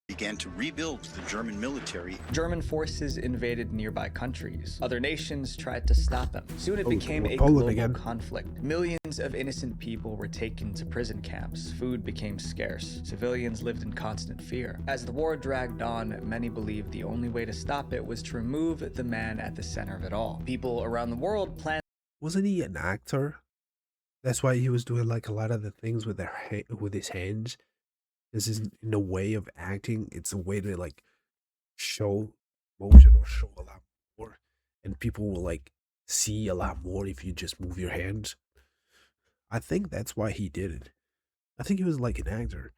Speaker 15: Began to rebuild the German military.
Speaker 6: German forces invaded nearby countries. Other nations tried to stop them. Soon it became a global conflict. Millions of innocent people were taken to prison camps. Food became scarce. Civilians lived in constant fear. As the war dragged on, many believed the only way to stop it was to remove the man at the center of it all. People around the world planned.
Speaker 1: Wasn't he an actor? That's why he was doing like a lot of the things with his hands. This isn't in a way of acting, it's a way to like show motion or show a lot more, and people will like see a lot more if you just move your hands. I think that's why he did it. I think he was like an actor.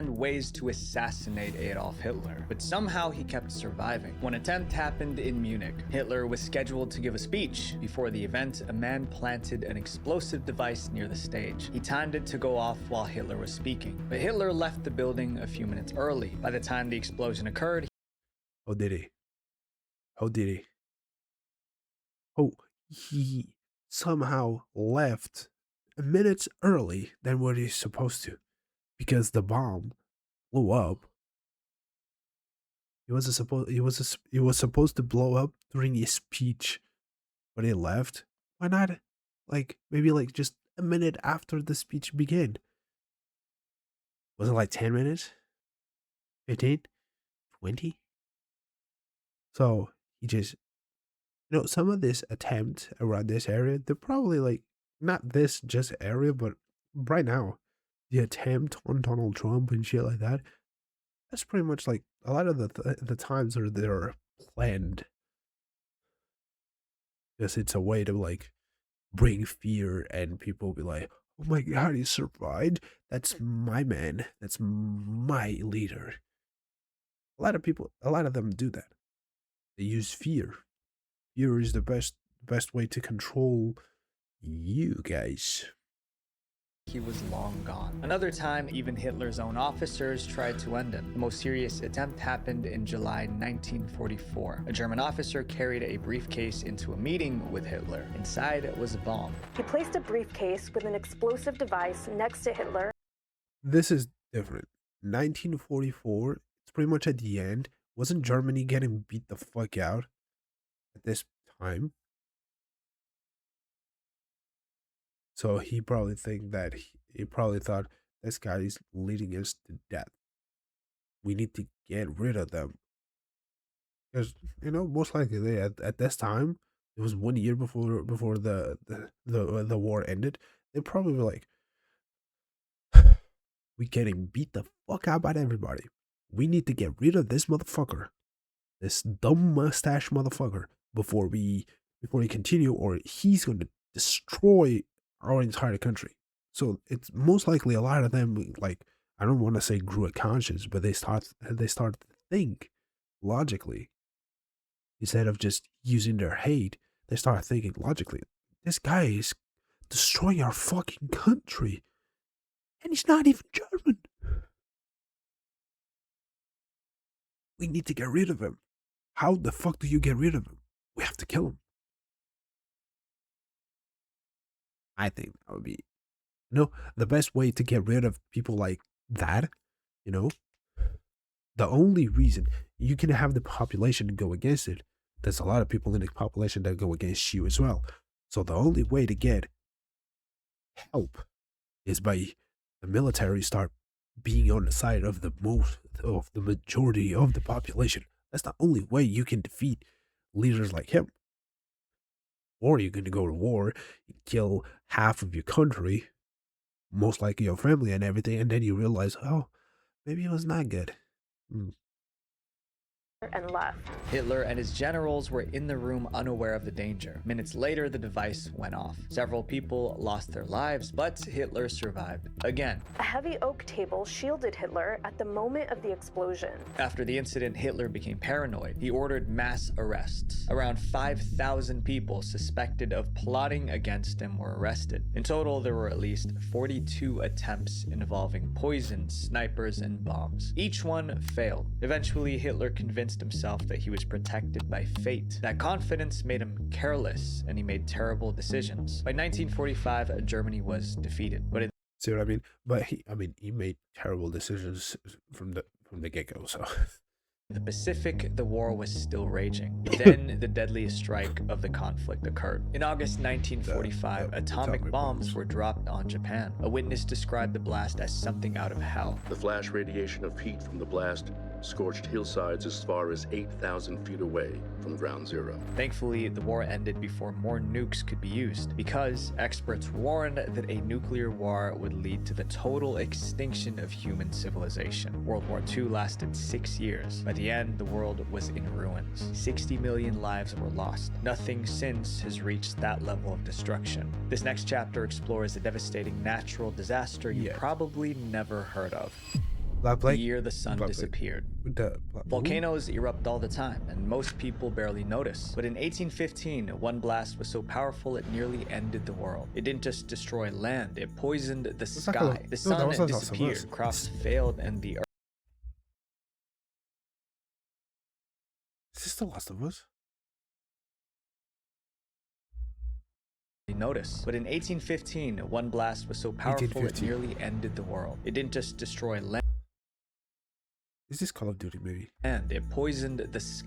Speaker 6: Ways to assassinate Adolf Hitler, but somehow he kept surviving. One attempt happened in Munich. Hitler was scheduled to give a speech. Before the event, a man planted an explosive device near the stage. He timed it to go off while Hitler was speaking, but Hitler left the building a few minutes early. By the time the explosion occurred,
Speaker 1: Oh, did he? Oh, did he? Oh, he somehow left minutes early than what he's supposed to, because the bomb blew up. He was supposed to blow up during his speech, but he left. Why not? Like, maybe like just a minute after the speech began. Was it like 10 minutes? 15? 20? So he just, some of this attempt around this area, they're probably like, not this just area, but right now, the attempt on Donald Trump and shit like that, that's pretty much like a lot of the times they're planned. Because it's a way to like bring fear and people be like, oh my god, he survived. That's my man. That's my leader. A lot of them do that. They use fear. Fear is the best way to control you guys.
Speaker 6: He was long gone. Another time, even Hitler's own officers tried to end him. The most serious attempt happened in July 1944. A German officer carried a briefcase into a meeting with Hitler. Inside was a bomb.
Speaker 5: He placed a briefcase with an explosive device next to Hitler.
Speaker 1: This is different. 1944, it's pretty much at the end. Wasn't Germany getting beat the fuck out at this time? So he probably he probably thought this guy is leading us to death. We need to get rid of them. Because, most likely at this time, it was 1 year before the war ended. They probably were like, we getting beat the fuck out by everybody. We need to get rid of this motherfucker. This dumb mustache motherfucker before we continue, or he's gonna destroy our entire country. So it's most likely a lot of them, like, I don't want to say grew a conscience, but they start to think logically. Instead of just using their hate, they start thinking logically. This guy is destroying our fucking country. And he's not even German. We need to get rid of him. How the fuck do you get rid of him? We have to kill him. I think that would be, the best way to get rid of people like that, the only reason you can have the population go against it, there's a lot of people in the population that go against you as well. So the only way to get help is by the military start being on the side of the majority of the population. That's the only way you can defeat leaders like him. Or you're going to go to war, kill half of your country, most likely your family and everything, and then you realize, oh, maybe it was not good.
Speaker 5: And left.
Speaker 6: Hitler and his generals were in the room unaware of the danger. Minutes later, the device went off. Several people lost their lives, but Hitler survived. Again,
Speaker 5: a heavy oak table shielded Hitler at the moment of the explosion.
Speaker 6: After the incident, Hitler became paranoid. He ordered mass arrests. Around 5,000 people suspected of plotting against him were arrested. In total, there were at least 42 attempts involving poisons, snipers, and bombs. Each one failed. Eventually, Hitler convinced himself that he was protected by fate. That confidence made him careless, and he made terrible decisions. By 1945, Germany was defeated.
Speaker 1: See what I mean? But he made terrible decisions from the get-go, so.
Speaker 6: In the Pacific, the war was still raging. Then the deadliest strike of the conflict occurred. In August 1945, atomic bombs were dropped on Japan. A witness described the blast as something out of hell.
Speaker 7: The flash radiation of heat from the blast scorched hillsides as far as 8,000 feet away from ground zero.
Speaker 6: Thankfully, the war ended before more nukes could be used, because experts warned that a nuclear war would lead to the total extinction of human civilization. World War II lasted 6 years. By the end, the world was in ruins. 60 million lives were lost. Nothing since has reached that level of destruction. This next chapter explores a devastating natural disaster you probably never heard of. The year the sun disappeared. Volcanoes erupt all the time, and most people barely notice. But in 1815, one blast was so powerful it nearly ended the world. It didn't just destroy land, it poisoned the sky. The sun disappeared, crops failed, and the earth.
Speaker 1: Is this The Last of Us?
Speaker 6: Notice. But in 1815, one blast was so powerful it nearly ended the world. It didn't just destroy land.
Speaker 1: Is this Call of Duty maybe?
Speaker 6: And it poisoned the sky.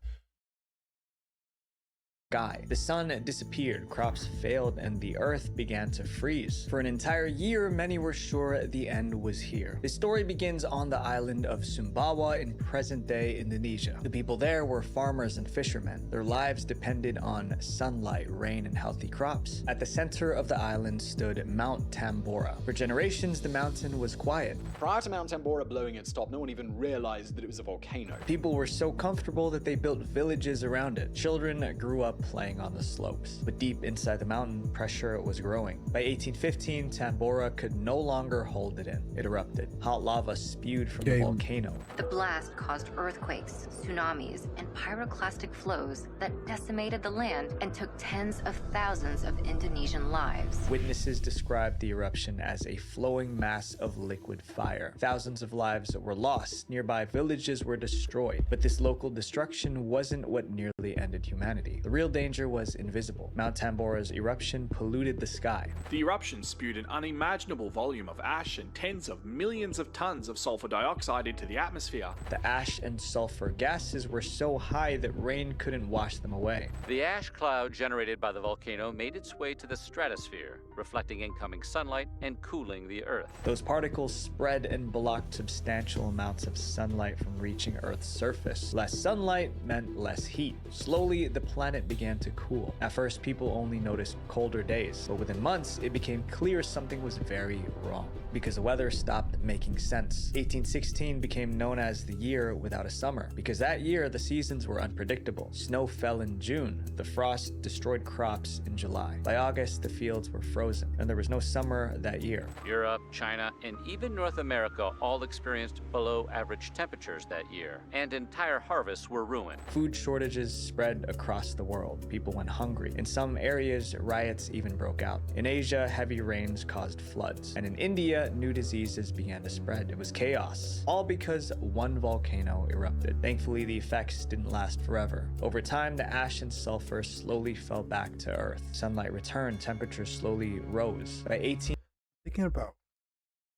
Speaker 6: sky. The sun disappeared, crops failed, and the earth began to freeze. For an entire year, many were sure the end was here. The story begins on the island of Sumbawa in present-day Indonesia. The people there were farmers and fishermen. Their lives depended on sunlight, rain, and healthy crops. At the center of the island stood Mount Tambora. For generations, the mountain was quiet.
Speaker 9: Prior to Mount Tambora blowing its top, no one even realized that it was a volcano.
Speaker 6: People were so comfortable that they built villages around it. Children grew up playing on the slopes. But deep inside the mountain, pressure was growing. By 1815, Tambora could no longer hold it in. It erupted. Hot lava spewed from the volcano.
Speaker 13: The blast caused earthquakes, tsunamis, and pyroclastic flows that decimated the land and took tens of thousands of Indonesian lives.
Speaker 6: Witnesses described the eruption as a flowing mass of liquid fire. Thousands of lives were lost. Nearby villages were destroyed. But this local destruction wasn't what nearly ended humanity. The real danger was invisible. Mount Tambora's eruption polluted the sky.
Speaker 10: The eruption spewed an unimaginable volume of ash and tens of millions of tons of sulfur dioxide into the atmosphere.
Speaker 6: The ash and sulfur gases were so high that rain couldn't wash them away.
Speaker 23: The ash cloud generated by the volcano made its way to the stratosphere, reflecting incoming sunlight and cooling the Earth.
Speaker 6: Those particles spread and blocked substantial amounts of sunlight from reaching Earth's surface. Less sunlight meant less heat. Slowly, the planet began to cool. At first, people only noticed colder days, but within months, it became clear something was very wrong because the weather stopped making sense. 1816 became known as the year without a summer because that year the seasons were unpredictable. Snow fell in June, the frost destroyed crops in July. By August, the fields were frozen, and there was no summer that year.
Speaker 23: Europe, China, and even North America all experienced below average temperatures that year, and entire harvests were ruined.
Speaker 6: Food shortages spread across the world. People went hungry. In some areas, riots even broke out. In Asia, heavy rains caused floods. And in India, new diseases began to spread. It was chaos. All because one volcano erupted. Thankfully, the effects didn't last forever. Over time, the ash and sulfur slowly fell back to Earth. Sunlight returned, temperatures slowly rose. By 18...
Speaker 1: Thinking about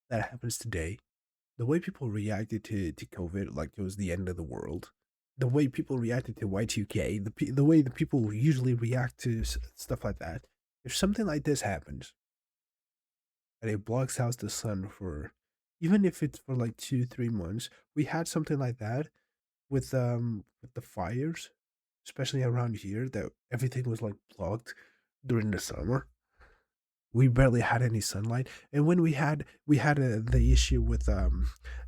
Speaker 1: that happens today, the way people reacted to COVID, like it was the end of the world, the way people reacted to Y2K, the way the people usually react to stuff like that, if something like this happens, and it blocks out the sun for, even if it's for like 2-3 months, we had something like that with the fires, especially around here, that everything was like blocked during the summer. We barely had any sunlight, and when we had the issue with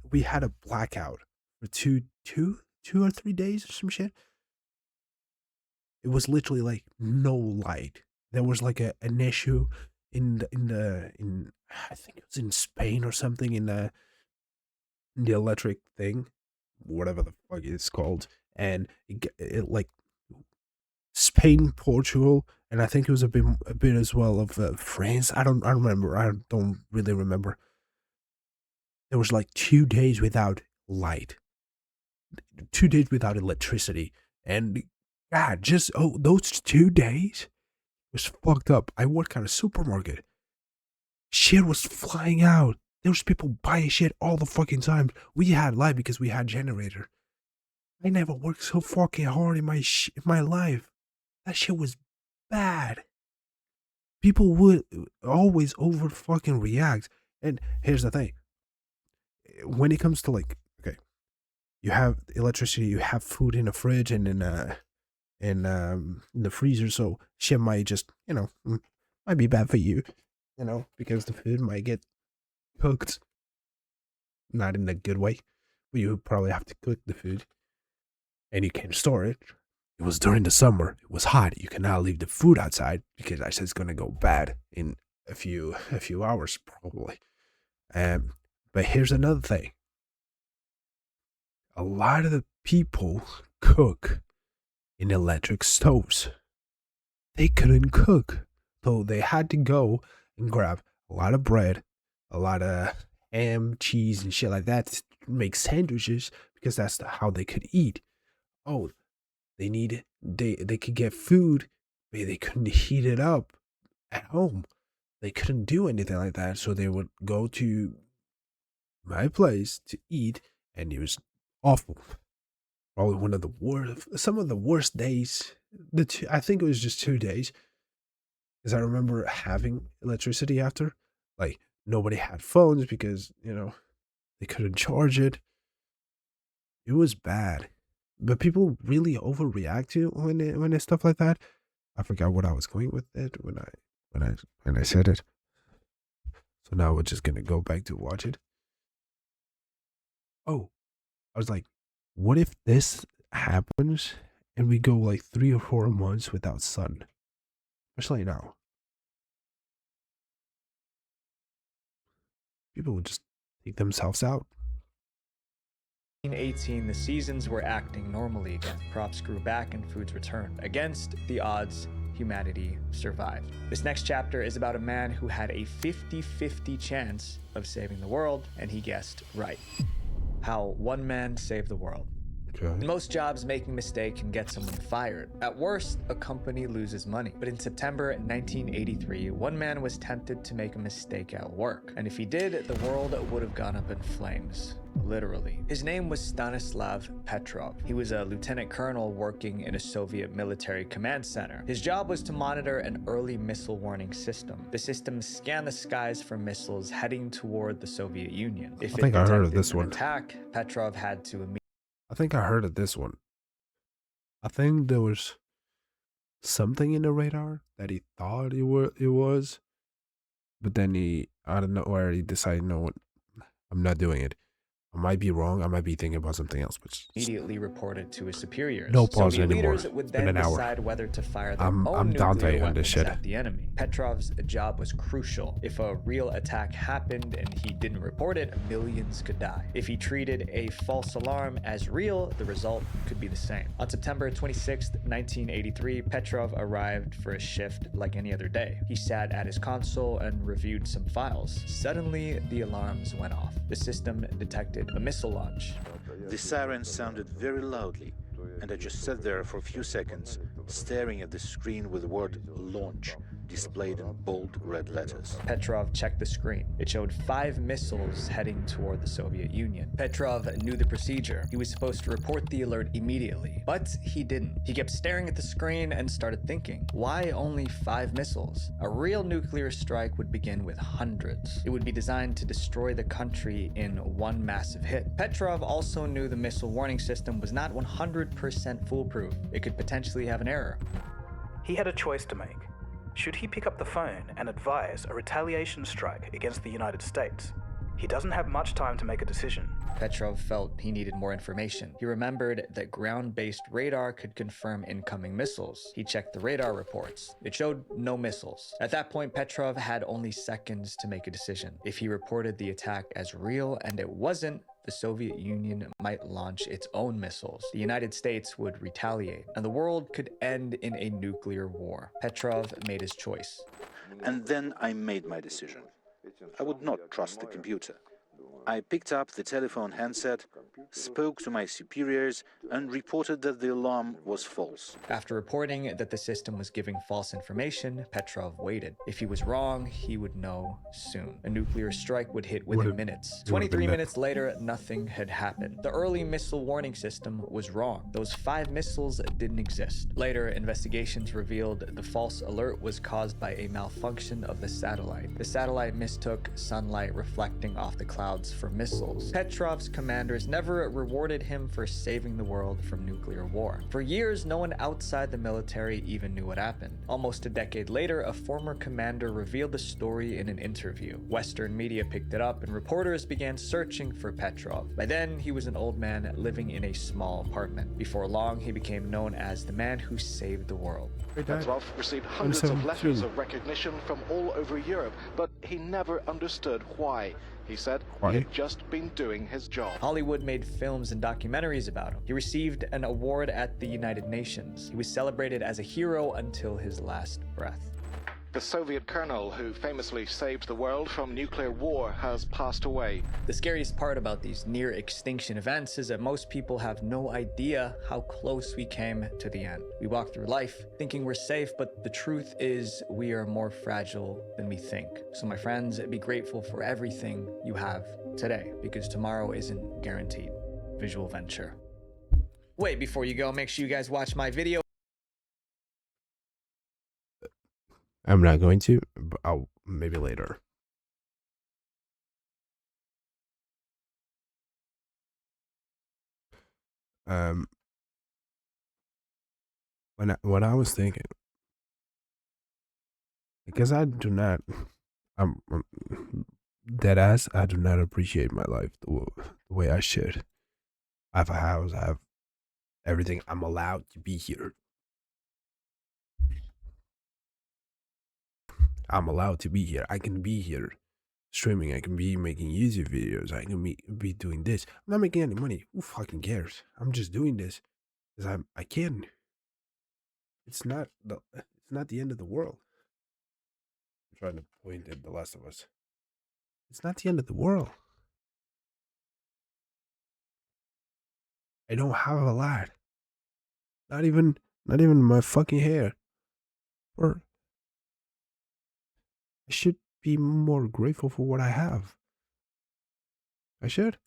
Speaker 1: we had a blackout for two or 3 days or some shit. It was literally like no light. There was like an issue in I think it was in Spain or something, in the electric thing, whatever the fuck it's called, and it like Spain, Portugal, and I think it was a bit as well of France. I don't really remember. There was like 2 days without light, 2 days without electricity, and God, just those 2 days was fucked up. I work at a supermarket. Shit was flying out. There was people buying shit all the fucking time. We had light because we had generator. I never worked so fucking hard in my life. That shit was bad. People would always over fucking react. And here's the thing. When it comes to like, okay, you have electricity, you have food in the fridge and in the freezer, so shit might just, might be bad for you, because the food might get cooked, not in a good way, but you probably have to cook the food, and you can't store it. It was during the summer, it was hot, you cannot leave the food outside, because I said it's gonna go bad in a few hours, probably. But here's another thing. A lot of the people cook in electric stoves. They couldn't cook, so they had to go and grab a lot of bread, a lot of ham, cheese, and shit like that to make sandwiches, because that's how they could eat. Oh, they could get food, but they couldn't heat it up at home. They couldn't do anything like that, so they would go to my place to eat, and it was awful. Probably some of the worst days I think it was just 2 days, because I remember having electricity after. Like, nobody had phones because, you know, they couldn't charge it. It was bad. But people really overreact to when it's stuff like that. I forgot what I was going with it when I said it. So now we're just gonna go back to watch it. Oh, I was like, what if this happens and we go like 3 or 4 months without sun? Especially now. People would just take themselves out.
Speaker 6: In 18, the seasons were acting normally again. Crops grew back and foods returned. Against the odds, humanity survived. This next chapter is about a man who had a 50-50 chance of saving the world, and he guessed right. How one man saved the world. In most jobs, making a mistake can get someone fired. At worst, a company loses money. But in September 1983, one man was tempted to make a mistake at work. And if he did, the world would have gone up in flames. Literally. His name was Stanislav Petrov. He was a lieutenant colonel working in a Soviet military command center. His job was to monitor an early missile warning system. The system scanned the skies for missiles heading toward the Soviet Union. If
Speaker 1: I think I heard of this
Speaker 6: an
Speaker 1: one.
Speaker 6: attack, Petrov had to immediately
Speaker 1: I think I heard of this one. I think there was something in the radar that he thought it was, but then he, I don't know, where he decided, no, what, I'm not doing it. I might be wrong. I might be thinking about something else, but
Speaker 6: reported to his superiors.
Speaker 1: no pause
Speaker 6: Soviet
Speaker 1: anymore.
Speaker 6: leaders would
Speaker 1: It's been
Speaker 6: then
Speaker 1: an hour.
Speaker 6: decide whether to fire their
Speaker 1: I'm
Speaker 6: own
Speaker 1: Dante
Speaker 6: nuclear
Speaker 1: on this
Speaker 6: weapons
Speaker 1: shit.
Speaker 6: at the enemy. Petrov's job was crucial. If a real attack happened and he didn't report it, millions could die. If he treated a false alarm as real, the result could be the same. On September 26, 1983, Petrov arrived for a shift like any other day. He sat at his console and reviewed some files. Suddenly, the alarms went off. The system detected a missile launch.
Speaker 8: The siren sounded very loudly, and I just sat there for a few seconds, staring at the screen with the word launch displayed in bold red letters.
Speaker 6: Petrov checked the screen. It showed 5 missiles heading toward the Soviet Union. Petrov knew the procedure. He was supposed to report the alert immediately, but he didn't. He kept staring at the screen and started thinking, why only 5 missiles? A real nuclear strike would begin with hundreds. It would be designed to destroy the country in one massive hit. Petrov also knew the missile warning system was not 100% foolproof. It could potentially have an error.
Speaker 11: He had a choice to make. Should he pick up the phone and advise a retaliation strike against the United States? He doesn't have much time to make a decision.
Speaker 6: Petrov felt he needed more information. He remembered that ground-based radar could confirm incoming missiles. He checked the radar reports. It showed no missiles. At that point, Petrov had only seconds to make a decision. If he reported the attack as real and it wasn't, the Soviet Union might launch its own missiles. The United States would retaliate, and the world could end in a nuclear war. Petrov made his choice.
Speaker 8: And then I made my decision. I would not trust the computer. I picked up the telephone handset, spoke to my superiors, and reported that the alarm was false.
Speaker 6: After reporting that the system was giving false information, Petrov waited. If he was wrong, he would know soon. A nuclear strike would hit within minutes. 23 minutes later, nothing had happened. The early missile warning system was wrong. Those 5 missiles didn't exist. Later, investigations revealed the false alert was caused by a malfunction of the satellite. The satellite mistook sunlight reflecting off the clouds for missiles. Petrov's commanders never rewarded him for saving the world from nuclear war. For years, no one outside the military even knew what happened. Almost a decade later, a former commander revealed the story in an interview. Western media picked it up and reporters began searching for Petrov. By then, he was an old man living in a small apartment. Before long, he became known as the man who saved the world.
Speaker 12: Petrov received hundreds of letters of recognition from all over Europe, but he never understood why. He said he had just been doing his job.
Speaker 6: Hollywood made films and documentaries about him. He received an award at the United Nations. He was celebrated as a hero until his last breath.
Speaker 12: The Soviet colonel who famously saved the world from nuclear war has passed away.
Speaker 6: The scariest part about these near-extinction events is that most people have no idea how close we came to the end. We walk through life thinking we're safe, but the truth is we are more fragile than we think. So my friends, be grateful for everything you have today, because tomorrow isn't guaranteed. Visual Venture. Wait, before you go, make sure you guys watch my video.
Speaker 1: I'm not going to, but I'll maybe later. When I was thinking, because I do not, I'm dead ass. I do not appreciate my life the way I should. I have a house. I have everything. I'm allowed to be here. I'm allowed to be here. I can be here streaming. I can be making YouTube videos. I can be doing this. I'm not making any money. Who fucking cares? I'm just doing this because I can. It's not the end of the world. I'm trying to point at The Last of Us. It's not the end of the world. I don't have a lot. Not even my fucking hair. Or I should be more grateful for what I have. I should.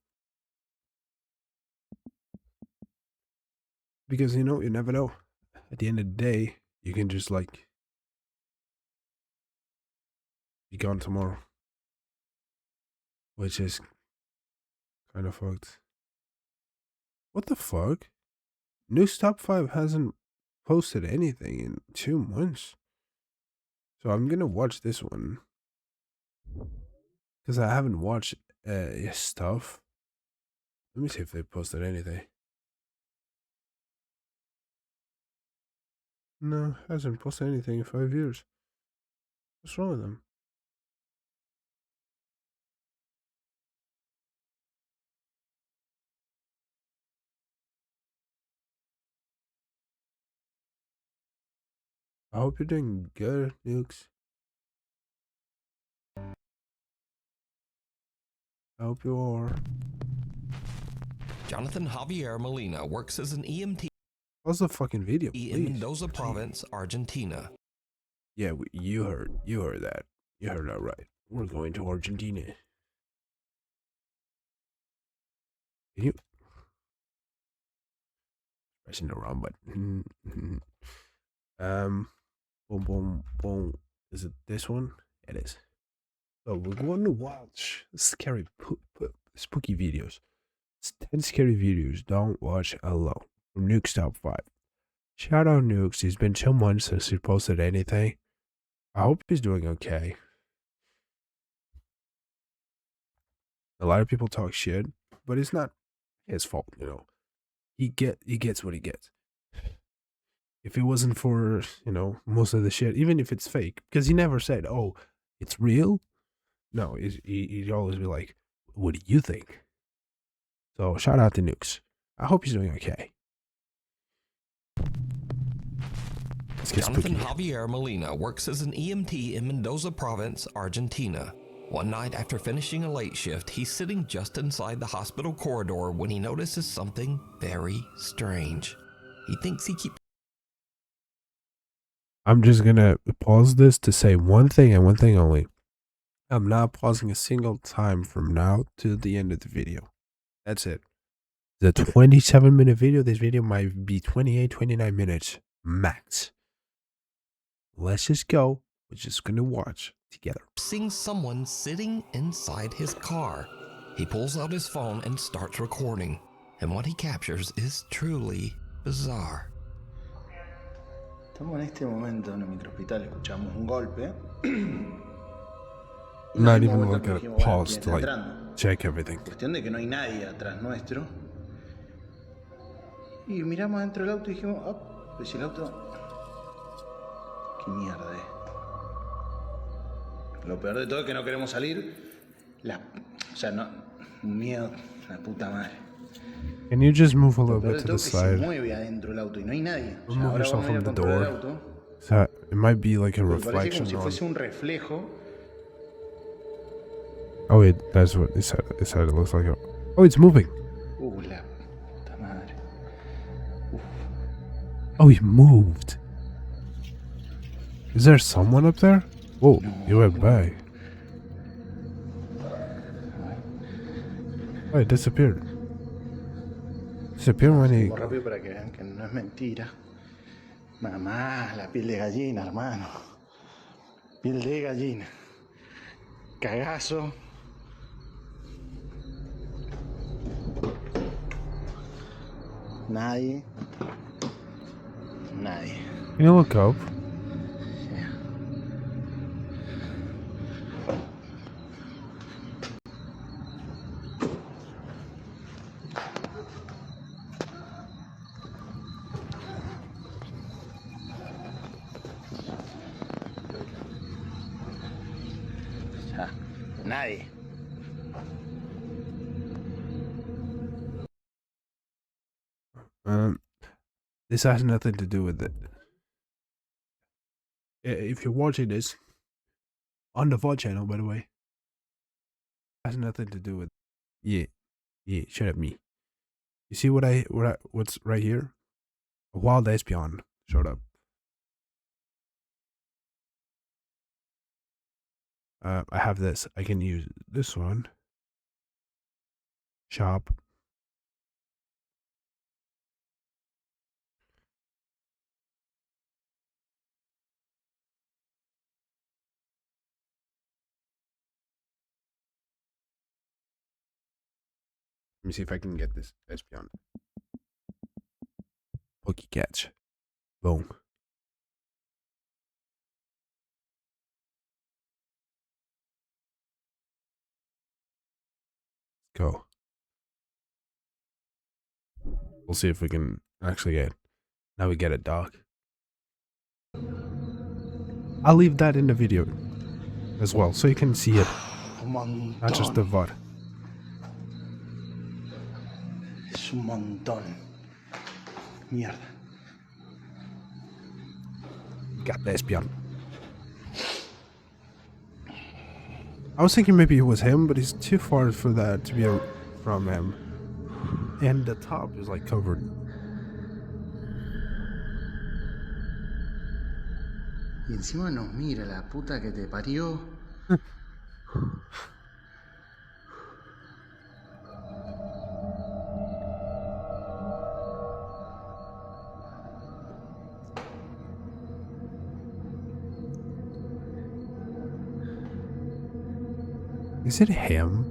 Speaker 1: Because you never know. At the end of the day, you can just like be gone tomorrow. Which is kind of fucked. What the fuck? News Top 5 hasn't posted anything in 2 months. So I'm gonna watch this one. Because I haven't watched stuff. Let me see if they posted anything. No, hasn't posted anything in 5 years. What's wrong with them? I hope you're doing good, Nukes. I hope you are.
Speaker 4: Jonathan Javier Molina works as an EMT
Speaker 1: What's the fucking video?
Speaker 4: in Mendoza Province, Argentina.
Speaker 1: Yeah, you heard that. You heard that right. We're going to Argentina. Can you pressing the wrong button? Boom, boom, boom. Is it this one? It is. So we're going to watch scary, spooky videos. It's 10 scary videos. Don't watch alone. From Nuke's Top 5. Shout out Nukes. It's been 2 months since he posted anything. I hope he's doing okay. A lot of people talk shit, but it's not his fault, He gets what he gets. If it wasn't for, most of the shit, even if it's fake, because he never said, oh, it's real. No, he'd always be like, what do you think? So shout out to Nukes. I hope he's doing okay.
Speaker 4: Jonathan Javier Molina works as an EMT in Mendoza Province, Argentina. One night after finishing a late shift, he's sitting just inside the hospital corridor when he notices something very strange. He thinks he keeps...
Speaker 1: I'm just gonna pause this to say one thing and one thing only. I'm not pausing a single time from now to the end of the video. That's it. The 27-minute video, this video might be 28, 29 minutes max. Let's just go. We're just gonna watch together.
Speaker 4: Seeing someone sitting inside his car. He pulls out his phone and starts recording. And what he captures is truly bizarre.
Speaker 14: Estamos en este momento en el microhospital, escuchamos un golpe.
Speaker 1: Not even look at a pause to like check everything.
Speaker 14: Cuestión de que no hay nadie atrás nuestro. Y miramos dentro del auto y dijimos, oh, pues el auto... ¿Qué mierda es? Lo peor de todo es que no queremos salir. O sea, no... Un miedo, la puta madre.
Speaker 1: Can you just move a little bit to the side?
Speaker 14: Se mueve adentro el auto y no hay nadie. O sea,
Speaker 1: Remove
Speaker 14: ahora
Speaker 1: yourself
Speaker 14: vamos a ir a
Speaker 1: from the
Speaker 14: controlar el
Speaker 1: door.
Speaker 14: auto.
Speaker 1: So it might be like a
Speaker 14: Parece como
Speaker 1: reflection
Speaker 14: si
Speaker 1: on...
Speaker 14: fuese un reflejo.
Speaker 1: Oh wait, that's what it said. It said it looks like a... Oh, it's moving.
Speaker 14: La puta madre.
Speaker 1: Oh, he moved. Is there someone up there? Whoa, he went by. Oh, it disappeared. Disappeared when he...
Speaker 14: Vamos rápido para que vean que no es mentira. Mamá, la piel de gallina, hermano. Piel de gallina. Cagazo. Nadie. Nadie.
Speaker 1: Can you look up?
Speaker 14: Nadie.
Speaker 1: This has nothing to do with it. If you're watching this on the VOD channel, by the way, has nothing to do with. Yeah, shut up, me. You see what's right here? A wild espion showed up. I have this. I can use this one. Shop. Let me see if I can get this espion. Pokey catch. Boom. Go. We'll see if we can actually get. Now we get it, dog. I'll leave that in the video as well, so you can see it. Not just the VOD.
Speaker 14: Es un montón. Mierda.
Speaker 1: Got the espion. I was thinking maybe it was him, but he's too far for that to be from him. And the top is like covered.
Speaker 14: Y encima nos mira la puta que te parió.
Speaker 1: Is it him?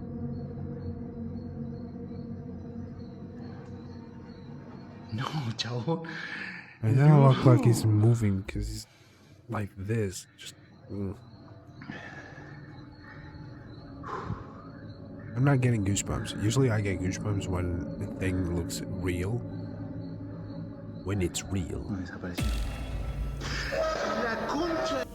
Speaker 14: No, chavo.
Speaker 1: It doesn't look like he's moving because he's like this. Just. I'm not getting goosebumps. Usually I get goosebumps when the thing looks real. When it's real.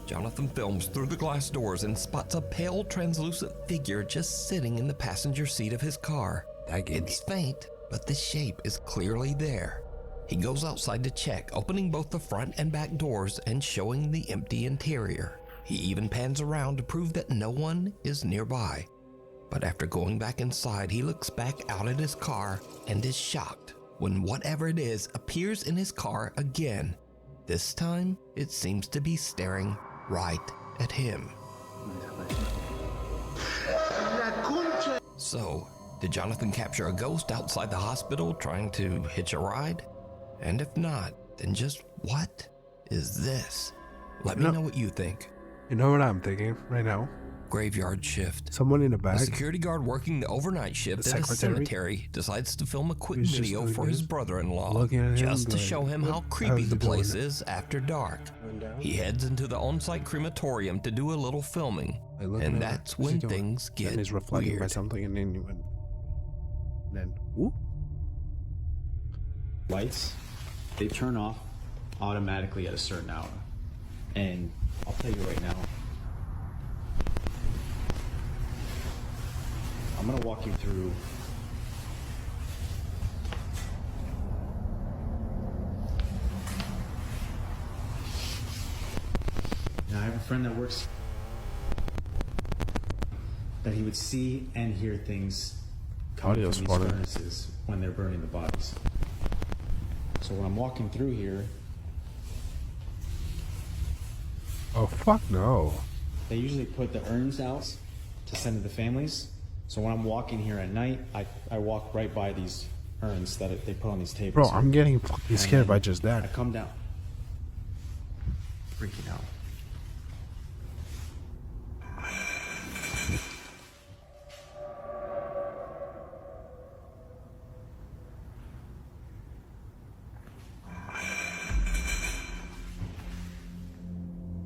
Speaker 4: Jonathan films through the glass doors and spots a pale, translucent figure just sitting in the passenger seat of his car. It's faint, but the shape is clearly there. He goes outside to check, opening both the front and back doors and showing the empty interior. He even pans around to prove that no one is nearby. But after going back inside, he looks back out at his car and is shocked when whatever it is appears in his car again. This time, it seems to be staring right at him. So, did Jonathan capture a ghost outside the hospital trying to hitch a ride? And if not, then just what is this? Let me know what you think.
Speaker 1: You know what I'm thinking right now?
Speaker 4: Graveyard shift.
Speaker 1: Someone in the back.
Speaker 4: A security guard working the overnight shift at a cemetery decides to film a quick video for his brother-in-law, just to show him how creepy the place is after dark. He heads into the on-site crematorium to do a little filming, and that's when things get
Speaker 1: he's reflecting
Speaker 4: weird.
Speaker 1: by something, and then whoop.
Speaker 16: Lights, they turn off automatically at a certain hour. And I'll tell you right now, I'm gonna walk you through now. I have a friend that works that he would see and hear things coming from these furnaces when they're burning the bodies. So when I'm walking through here,
Speaker 1: oh fuck no.
Speaker 16: They usually put the urns out to send to the families. So when I'm walking here at night, I walk right by these urns that they put on these tables.
Speaker 1: Bro, I'm getting fucking scared by just that.
Speaker 16: I come down, freaking out.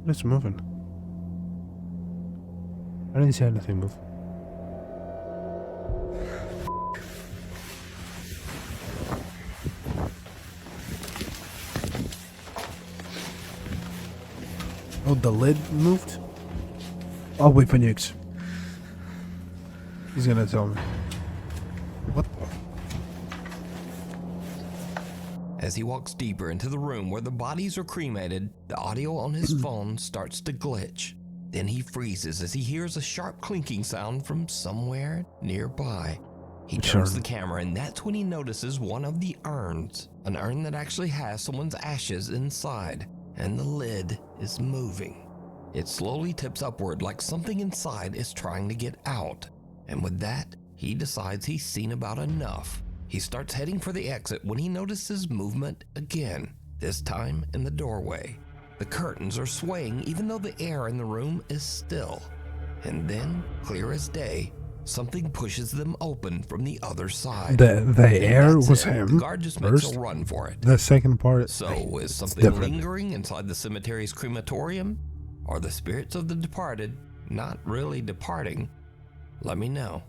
Speaker 1: It's moving. I didn't see anything move. Oh, the lid moved? I'll wait for nukes. He's gonna tell me. What the?
Speaker 4: As he walks deeper into the room where the bodies are cremated, the audio on his phone starts to glitch. Then he freezes as he hears a sharp clinking sound from somewhere nearby. He turns the camera, and that's when he notices one of the urns. An urn that actually has someone's ashes inside, and the lid is moving. It slowly tips upward like something inside is trying to get out. And with that, he decides he's seen about enough. He starts heading for the exit when he notices movement again, this time in the doorway. The curtains are swaying even though the air in the room is still. And then, clear as day, something pushes them open from the other side.
Speaker 1: The air was
Speaker 4: it.
Speaker 1: him.
Speaker 4: The guard just makes
Speaker 1: First.
Speaker 4: a run for it.
Speaker 1: The second part.
Speaker 4: So is something
Speaker 1: different.
Speaker 4: lingering inside the cemetery's crematorium? Are the spirits of the departed not really departing? Let me know.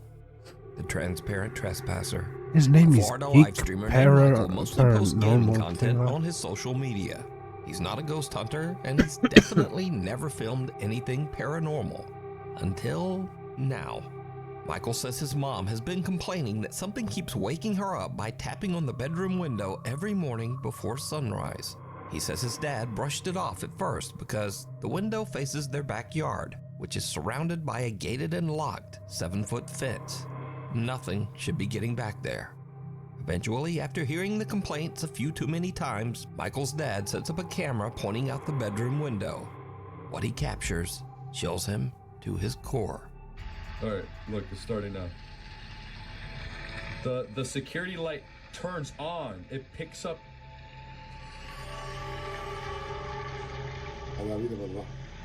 Speaker 4: The Transparent Trespasser.
Speaker 1: His name is
Speaker 4: Florida live streamer named Michael mostly posts gaming
Speaker 1: paranormal
Speaker 4: content
Speaker 1: thing,
Speaker 4: on his social media. He's not a ghost hunter, and he's definitely never filmed anything paranormal. Until now. Michael says his mom has been complaining that something keeps waking her up by tapping on the bedroom window every morning before sunrise. He says his dad brushed it off at first because the window faces their backyard, which is surrounded by a gated and locked 7-foot fence. Nothing should be getting back there. Eventually, after hearing the complaints a few too many times, Michael's dad sets up a camera pointing out the bedroom window. What he captures chills him to his core.
Speaker 17: All right, look, it's starting now. The security light turns on. It picks up.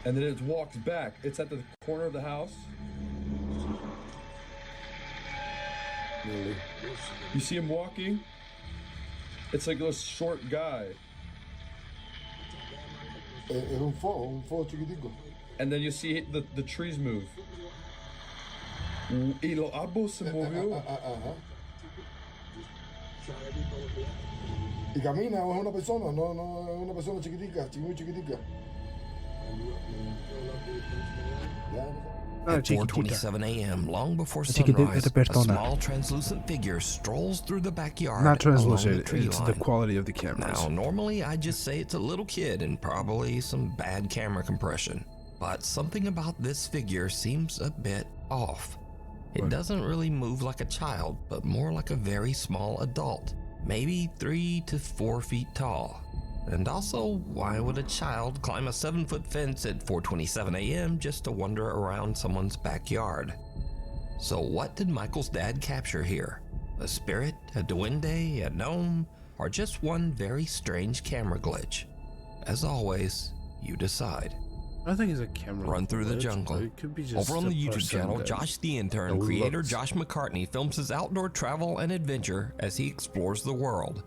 Speaker 17: And then it walks back. It's at the corner of the house. You see him walking? It's like a short guy. And then you see the trees move. Y los árboles se movió.
Speaker 18: Y camina, es una persona, no es una persona chiquitica, muy chiquitica.
Speaker 4: At 4:27 a.m., long before sunrise, a small translucent figure strolls through the backyard.
Speaker 1: Not translucent,
Speaker 4: along the tree
Speaker 1: it's
Speaker 4: line.
Speaker 1: the quality of the cameras.
Speaker 4: Now, normally I just say it's a little kid and probably some bad camera compression. But something about this figure seems a bit off. It doesn't really move like a child, but more like a very small adult, maybe 3 to 4 feet tall. And also, why would a child climb a 7-foot fence at 4:27 a.m. just to wander around someone's backyard? So what did Michael's dad capture here? A spirit, a duende, a gnome, or just one very strange camera glitch? As always, you decide.
Speaker 1: I think it's a camera.
Speaker 4: Run through the
Speaker 1: glitch,
Speaker 4: jungle.
Speaker 1: but it could be just
Speaker 4: Over on
Speaker 1: a
Speaker 4: the YouTube
Speaker 1: person
Speaker 4: channel,
Speaker 1: that-
Speaker 4: Josh the Intern,
Speaker 1: that
Speaker 4: creator
Speaker 1: looks-
Speaker 4: Josh McCartney films his outdoor travel and adventure as he explores the world.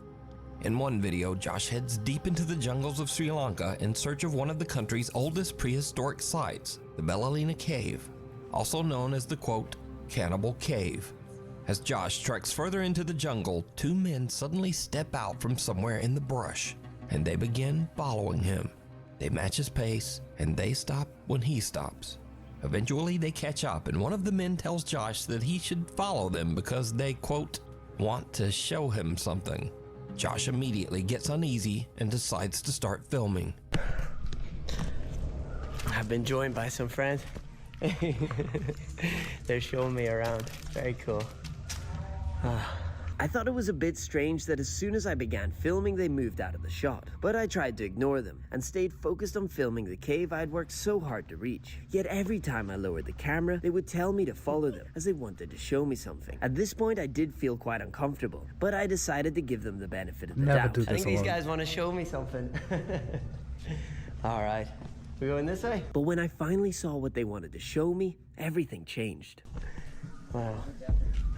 Speaker 4: In one video, Josh heads deep into the jungles of Sri Lanka in search of one of the country's oldest prehistoric sites, the Belalina Cave, also known as the, quote, Cannibal Cave. As Josh treks further into the jungle, two men suddenly step out from somewhere in the brush, and they begin following him. They match his pace, and they stop when he stops. Eventually, they catch up, and one of the men tells Josh that he should follow them because they, quote, want to show him something. Josh immediately gets uneasy and decides to start filming.
Speaker 19: I've been joined by some friends. They're showing me around. Very cool. I thought it was a bit strange that as soon as I began filming, they moved out of the shot. But I tried to ignore them and stayed focused on filming the cave I'd worked so hard to reach. Yet every time I lowered the camera, they would tell me to follow them as they wanted to show me something. At this point, I did feel quite uncomfortable, but I decided to give them the benefit of the
Speaker 1: Never
Speaker 19: doubt.
Speaker 1: do this
Speaker 19: I think these
Speaker 1: alone.
Speaker 19: guys want to show me something. All right, we going this way? But when I finally saw what they wanted to show me, everything changed. Wow.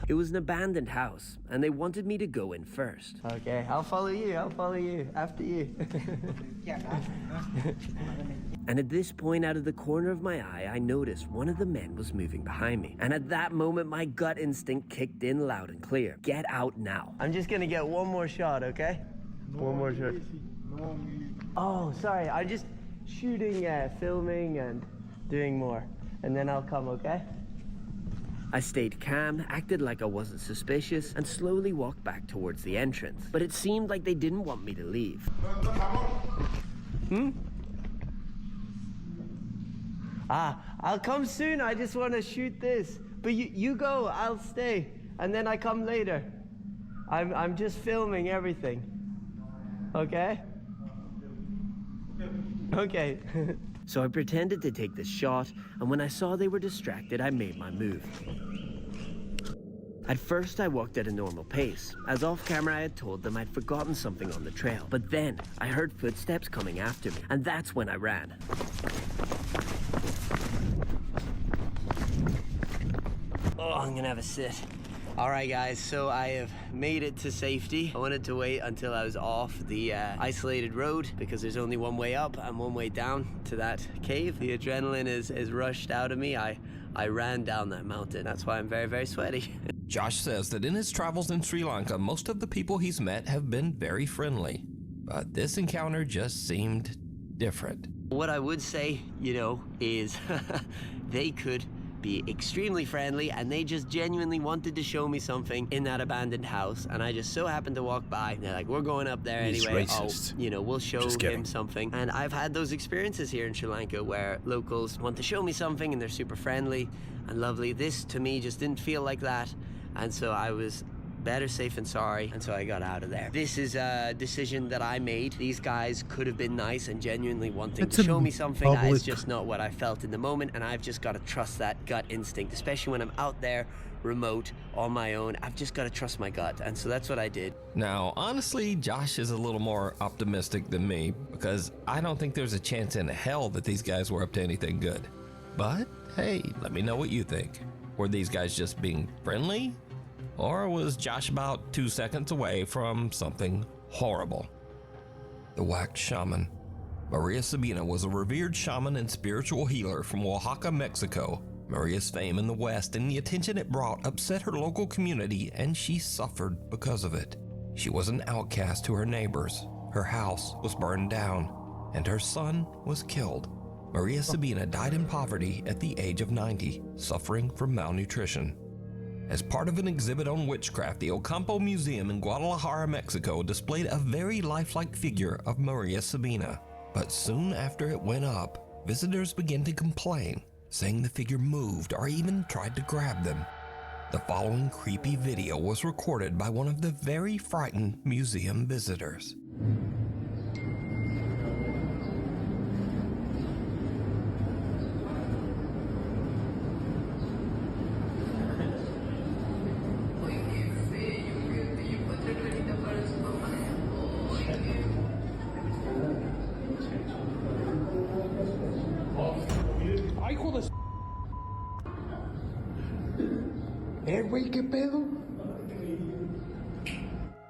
Speaker 19: It was an abandoned house, and they wanted me to go in first. Okay, I'll follow you. After you. And at this point, out of the corner of my eye, I noticed one of the men was moving behind me. And at that moment, my gut instinct kicked in loud and clear. Get out now. I'm just gonna get one more shot, okay? One more shot. Oh, sorry, I'm just shooting, filming, and doing more. And then I'll come, okay? I stayed calm, acted like I wasn't suspicious, and slowly walked back towards the entrance. But it seemed like they didn't want me to leave. I'll come soon. I just want to shoot this. But you go, I'll stay. And then I come later. I'm just filming everything. Okay? Okay. So I pretended to take the shot, and when I saw they were distracted, I made my move. At first, I walked at a normal pace, as off camera I had told them I'd forgotten something on the trail. But then, I heard footsteps coming after me, and that's when I ran. Oh, I'm gonna have a sit. All right, guys, so I have made it to safety. I wanted to wait until I was off the isolated road because there's only one way up and one way down to that cave. The adrenaline is rushed out of me. I ran down that mountain. That's why I'm very, very sweaty.
Speaker 4: Josh says that in his travels in Sri Lanka, most of the people he's met have been very friendly. But this encounter just seemed different.
Speaker 19: What I would say, you know, is they could be extremely friendly, and they just genuinely wanted to show me something in that abandoned house, and I just so happened to walk by, and they're like, we're going up there anyway.
Speaker 1: Racist.
Speaker 19: Oh, you know, we'll show him something. And I've had those experiences here in Sri Lanka where locals want to show me something and they're super friendly and lovely. This to me just didn't feel like that, and so I was better safe than sorry, and so I got out of there. This is a decision that I made. These guys could have been nice and genuinely wanting to show me something. It's just not what I felt in the moment, and I've just got to trust that gut instinct, especially when I'm out there remote on my own. I've just got to trust my gut, and so that's what I did.
Speaker 4: Now, honestly, Josh is a little more optimistic than me because I don't think there's a chance in hell that these guys were up to anything good. But hey, let me know what you think. Were these guys just being friendly? Or was Josh about 2 seconds away from something horrible? The wax shaman. Maria Sabina was a revered shaman and spiritual healer from Oaxaca, Mexico. Maria's fame in the West and the attention it brought upset her local community, and she suffered because of it. She was an outcast to her neighbors. Her house was burned down, and her son was killed. Maria Sabina died in poverty at the age of 90, suffering from malnutrition. As part of an exhibit on witchcraft, the Ocampo Museum in Guadalajara, Mexico displayed a very lifelike figure of Maria Sabina. But soon after it went up, visitors began to complain, saying the figure moved or even tried to grab them. The following creepy video was recorded by one of the very frightened museum visitors.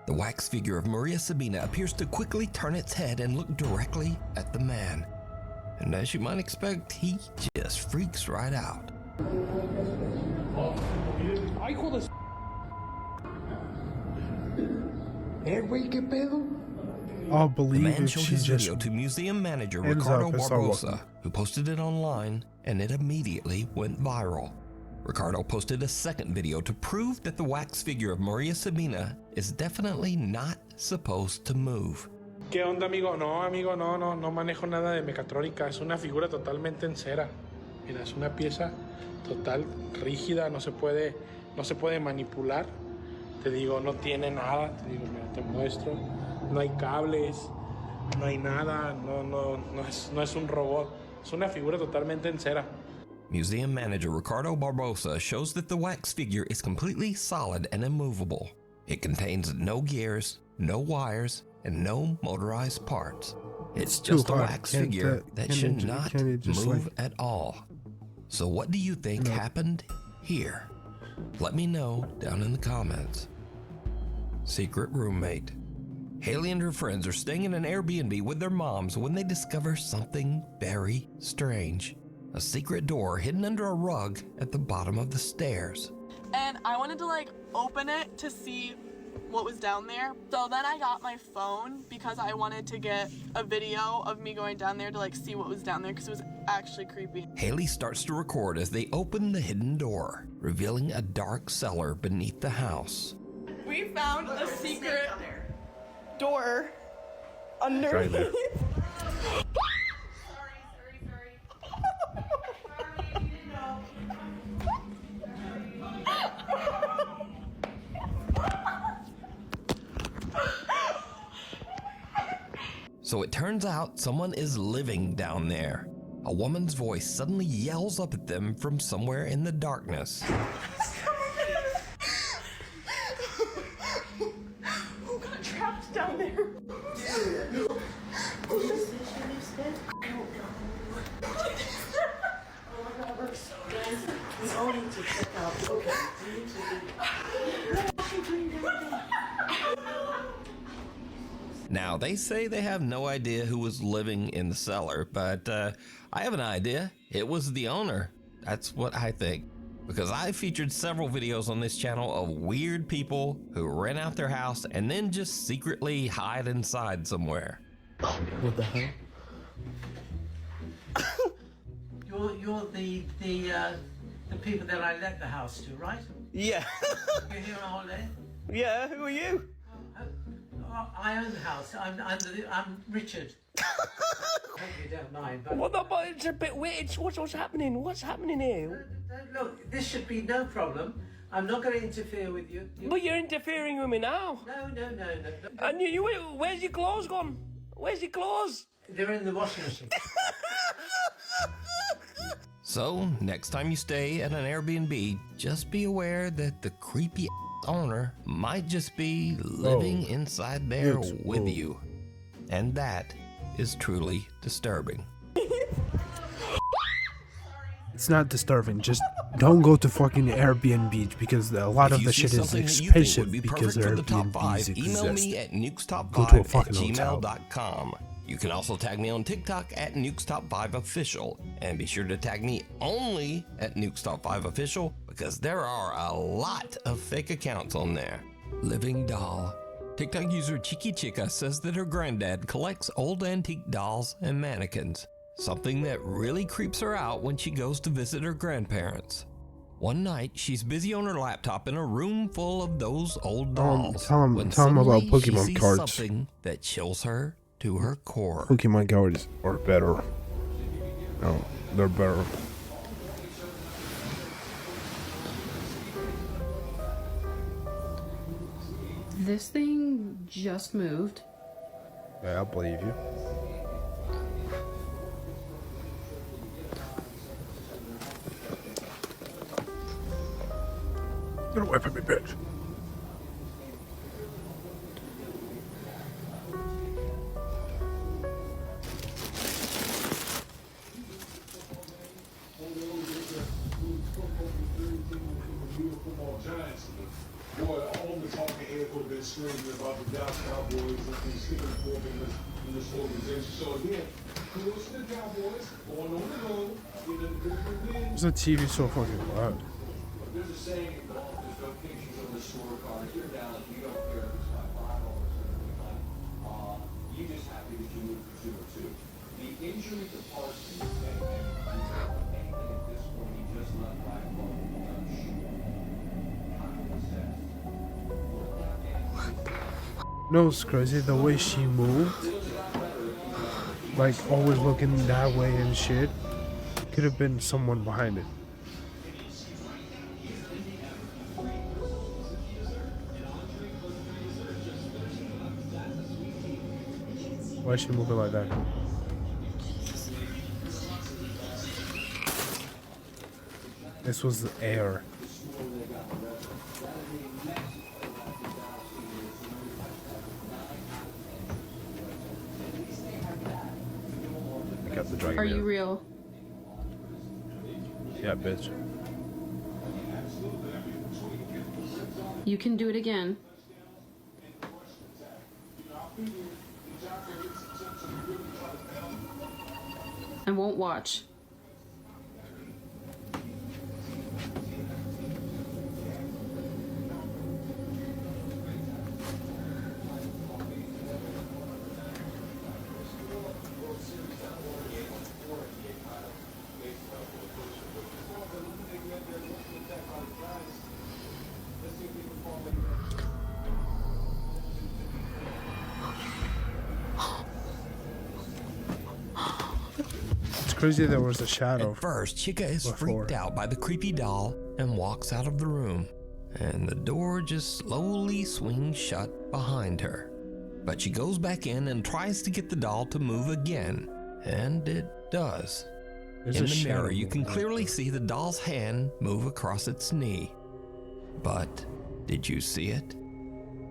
Speaker 4: The wax figure of Maria Sabina appears to quickly turn its head and look directly at the man. And as you might expect, he just freaks right out.
Speaker 1: I'll believe
Speaker 4: the man
Speaker 1: if
Speaker 4: showed
Speaker 1: she
Speaker 4: his
Speaker 1: just
Speaker 4: video to museum manager
Speaker 1: ends
Speaker 4: Ricardo
Speaker 1: up and start
Speaker 4: Barbosa,
Speaker 1: walking.
Speaker 4: who posted it online, and it immediately went viral. Ricardo posted a second video to prove that the wax figure of Maria Sabina is definitely not supposed to move.
Speaker 20: ¿Qué onda, amigo? No, no manejo nada de mecatrónica. Es una figura totalmente en cera. Mira, es una pieza total rígida, no se puede manipular. Te digo, no tiene nada. Te digo, mira, te muestro. No hay cables, no hay nada, no es un robot. Es una figura totalmente en cera.
Speaker 4: Museum manager Ricardo Barbosa shows that the wax figure is completely solid and immovable. It contains no gears, no wires, and no motorized parts. It's just a wax figure that should not move at all. So what do you think happened here? Let me know down in the comments. Secret roommate. Haley and her friends are staying in an Airbnb with their moms when they discover something very strange. A secret door hidden under a rug at the bottom of the stairs.
Speaker 2: And I wanted to like open it to see what was down there. So then I got my phone because I wanted to get a video of me going down there to like see what was down there because it was actually creepy.
Speaker 4: Haley starts to record as they open the hidden door, revealing a dark cellar beneath the house.
Speaker 2: We found a secret door under.
Speaker 1: Right there.
Speaker 4: So it turns out someone is living down there. A woman's voice suddenly yells up at them from somewhere in the darkness.
Speaker 2: Who got trapped down there?
Speaker 21: We all need to check out. Okay.
Speaker 4: Now, they say they have no idea who was living in the cellar, but I have an idea. It was the owner. That's what I think. Because I featured several videos on this channel of weird people who rent out their house and then just secretly hide inside somewhere.
Speaker 21: What the hell? You're the people that I let the house to, right?
Speaker 19: Yeah.
Speaker 21: You're here on holiday?
Speaker 19: Yeah, who are you?
Speaker 21: I own the house. I'm Richard. Hope you don't mind, but...
Speaker 19: Well, no, but it's a bit weird. What's happening? What's happening here?
Speaker 21: Look, this should be no problem. I'm not going to interfere with you.
Speaker 19: But you're interfering with me now.
Speaker 21: No.
Speaker 19: And you, where's your clothes gone? Where's your clothes?
Speaker 21: They're in the washing machine.
Speaker 4: So, next time you stay at an Airbnb, just be aware that the creepy owner might just be living inside there with you. And that is truly disturbing.
Speaker 1: It's not disturbing. Just don't go to fucking Airbnb because a lot of the shit is expensive because Airbnbs
Speaker 4: email me
Speaker 1: exist.
Speaker 4: at nukestop5
Speaker 1: Go to a fucking
Speaker 4: at
Speaker 1: hotel.
Speaker 4: gmail.com. You can also tag me on TikTok at nukestop5official, and be sure to tag me only at nukestop5official because there are a lot of fake accounts on there. Living doll. TikTok user Chiki Chica says that her granddad collects old antique dolls and mannequins, something that really creeps her out when she goes to visit her grandparents. One night, she's busy on her laptop in a room full of those old dolls.
Speaker 1: Tell him about
Speaker 4: she
Speaker 1: Pokemon
Speaker 4: sees
Speaker 1: cards.
Speaker 4: Something that chills her to her core.
Speaker 1: Pokemon cards are better. No, they're better.
Speaker 22: This thing just moved.
Speaker 1: Yeah, I believe you. Get away from me, bitch.
Speaker 24: Boy, all the talking heads would have been screaming about the Dallas Cowboys and Stephen Fork in this organization. So again, kudos to the Cowboys going on the road, getting a good win.
Speaker 1: What's the TV so fucking loud?
Speaker 24: There's a saying in golf, there's no pictures on the scorecard. If you're Dallas, you don't care if it's by 5 or something. You're just happy that you moved from 2-2. The injury to Parsons and anything at this point, he just let right go.
Speaker 1: No, it's crazy the way she moved. Like, always looking that way and shit. Could have been someone behind it. Why is she moving like that? This was the air. I got the dragon.
Speaker 22: Are you real?
Speaker 1: Yeah, bitch.
Speaker 22: You can do it again. I won't watch.
Speaker 1: It's crazy there was a shadow.
Speaker 4: At first, Chica is freaked out by the creepy doll and walks out of the room, and the door just slowly swings shut behind her. But she goes back in and tries to get the doll to move again, and it does.
Speaker 1: There's
Speaker 4: in
Speaker 1: a
Speaker 4: the mirror,
Speaker 1: shadow
Speaker 4: you can
Speaker 1: moving
Speaker 4: clearly see the doll's hand move across its knee. But did you see it?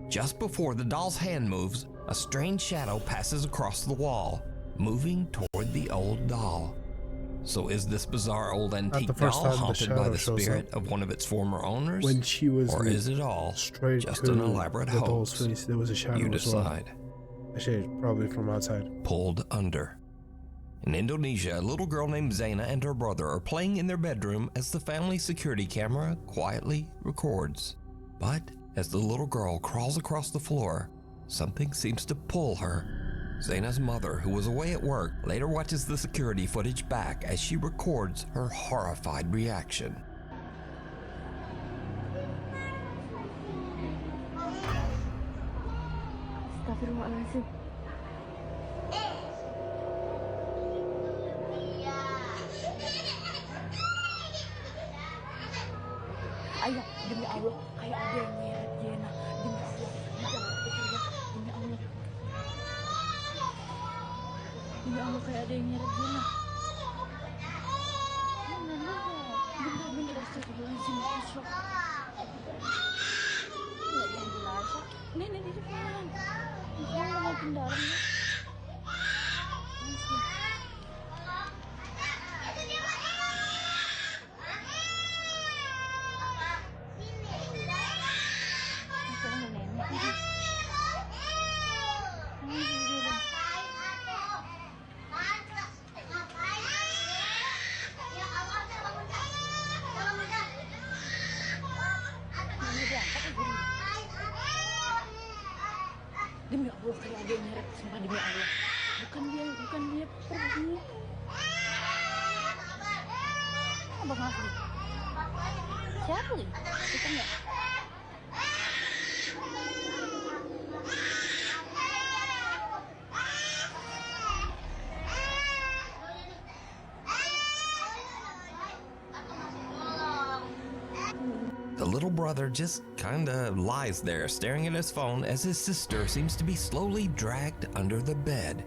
Speaker 4: Just before the doll's hand moves, a strange shadow passes across the wall, moving toward the old doll. So is this bizarre old antique
Speaker 1: the first
Speaker 4: doll
Speaker 1: time the
Speaker 4: haunted by
Speaker 1: shadow
Speaker 4: the
Speaker 1: shows
Speaker 4: spirit
Speaker 1: up.
Speaker 4: of one of its former owners?
Speaker 1: When she was
Speaker 4: or is it all
Speaker 1: straight
Speaker 4: just
Speaker 1: to
Speaker 4: an elaborate
Speaker 1: the doll's
Speaker 4: hoax?
Speaker 1: face, there was a shadow
Speaker 4: You
Speaker 1: as well.
Speaker 4: decide.
Speaker 1: Actually, probably from outside.
Speaker 4: Pulled under. In Indonesia, a little girl named Zaina and her brother are playing in their bedroom as the family security camera quietly records. But as the little girl crawls across the floor, something seems to pull her. Zaina's mother, who was away at work, later watches the security footage back as she records her horrified reaction.
Speaker 3: Astagfirullahaladzim. Ayah, demi Allah, kayak ada yang nyeret Jena. Demi Allah, jangan pikir ya. Demi Allah. Demi Allah, kayak ada yang nyeret Jena. Bener, astagfirullahaladzim. Nggak yang jelas. Nenek di depan. Dia mau pindahan. Demi Allah, kayak ada yang nyeret, sumpah demi Allah. Bukan dia pergi. Abang Afri. Siapa nih? Kita nggak.
Speaker 4: The little brother just kinda lies there staring at his phone as his sister seems to be slowly dragged under the bed.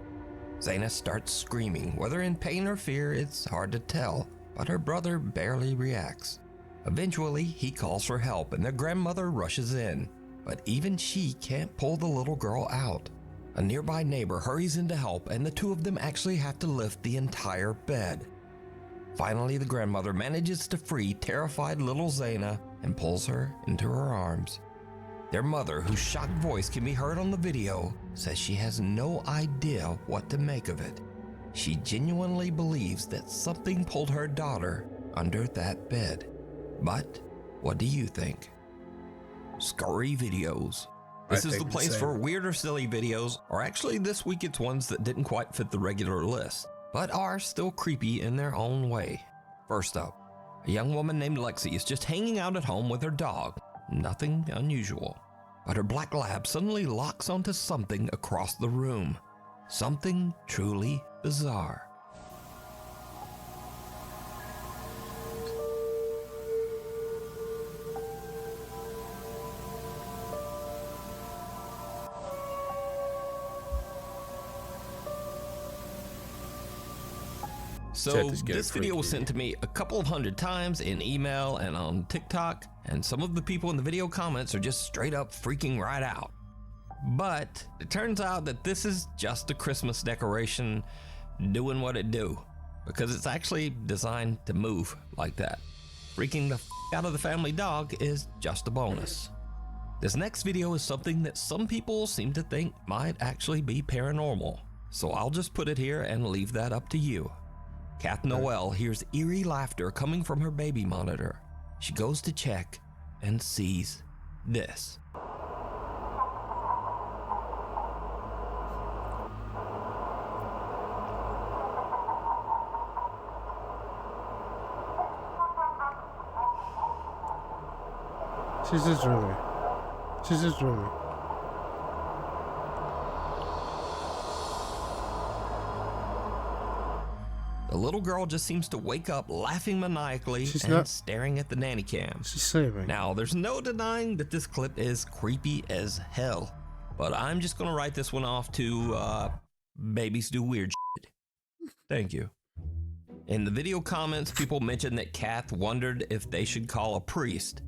Speaker 4: Zaina starts screaming, whether in pain or fear, it's hard to tell, but her brother barely reacts. Eventually, he calls for help and their grandmother rushes in, but even she can't pull the little girl out. A nearby neighbor hurries in to help and the two of them actually have to lift the entire bed. Finally, the grandmother manages to free terrified little Zaina and pulls her into her arms. Their mother, whose shocked voice can be heard on the video, says she has no idea what to make of it. She genuinely believes that something pulled her daughter under that bed. But what do you think? Scary videos. This is the place for weird or silly videos, or actually this week it's ones that didn't quite fit the regular list, but are still creepy in their own way. First up, a young woman named Lexi is just hanging out at home with her dog. Nothing unusual. But her black lab suddenly locks onto something across the room. Something truly bizarre. So this video was sent to me a couple of hundred times in email and on TikTok, and some of the people in the video comments are just straight up freaking right out. But it turns out that this is just a Christmas decoration doing what it do, because it's actually designed to move like that. Freaking the out of the family dog is just a bonus. This next video is something that some people seem to think might actually be paranormal, so I'll just put it here and leave that up to you. Kath Noel hears eerie laughter coming from her baby monitor. She goes to check and sees this.
Speaker 1: She's just dreaming. She's just dreaming.
Speaker 4: The little girl just seems to wake up laughing maniacally and staring at the nanny cam.
Speaker 1: She's sleeping.
Speaker 4: Now, there's no denying that this clip is creepy as hell, but I'm just gonna write this one off to babies do weird shit. Thank you. In the video comments, people mentioned that Kath wondered if they should call a priest.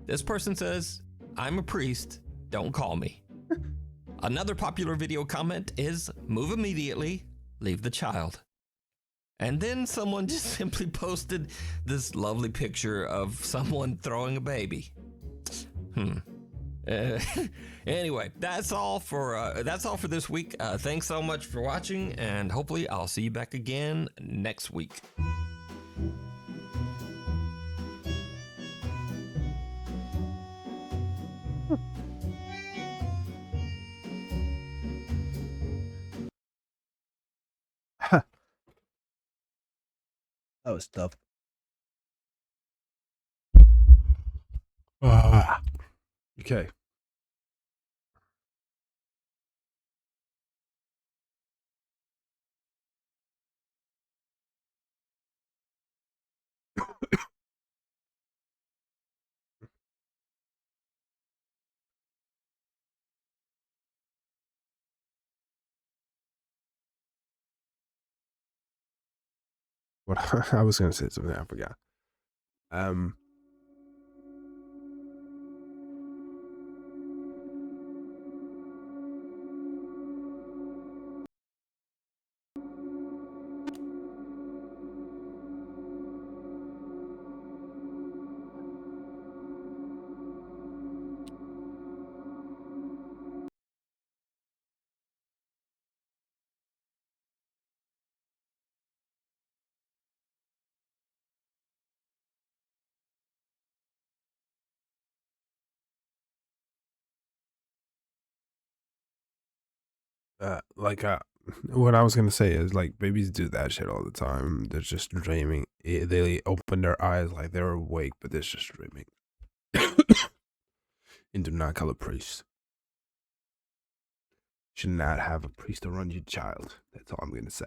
Speaker 4: This person says, "I'm a priest, don't call me." Another popular video comment is, "Move immediately, leave the child." And then someone just simply posted this lovely picture of someone throwing a baby. Anyway, that's all for this week. Thanks so much for watching, and hopefully I'll see you back again next week.
Speaker 1: That was tough. Okay. What I was gonna say something, I forgot. What I was gonna say is, like, babies do that shit all the time. They're just dreaming. They open their eyes like they're awake, but they're just dreaming. And do not call a priest. Should not have a priest around your child. That's all I'm gonna say.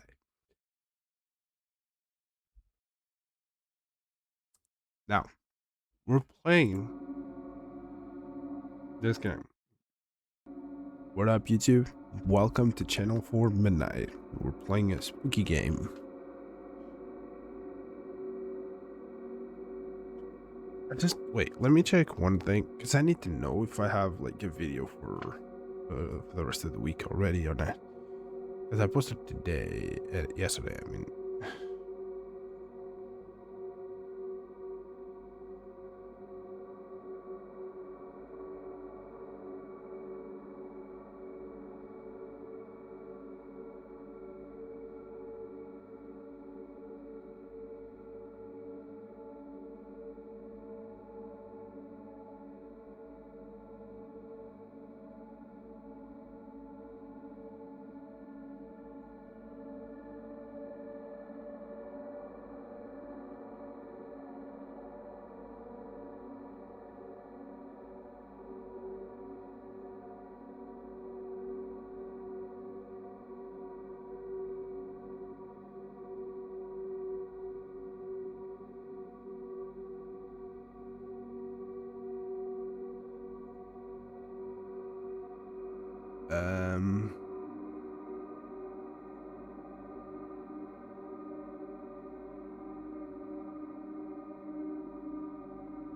Speaker 1: Now, we're playing this game. What up, YouTube? Welcome to Channel 4 Midnight. We're playing a spooky game. Wait, let me check one thing, because I need to know if I have, like, a video for the rest of the week already or not. Because I posted yesterday, I mean.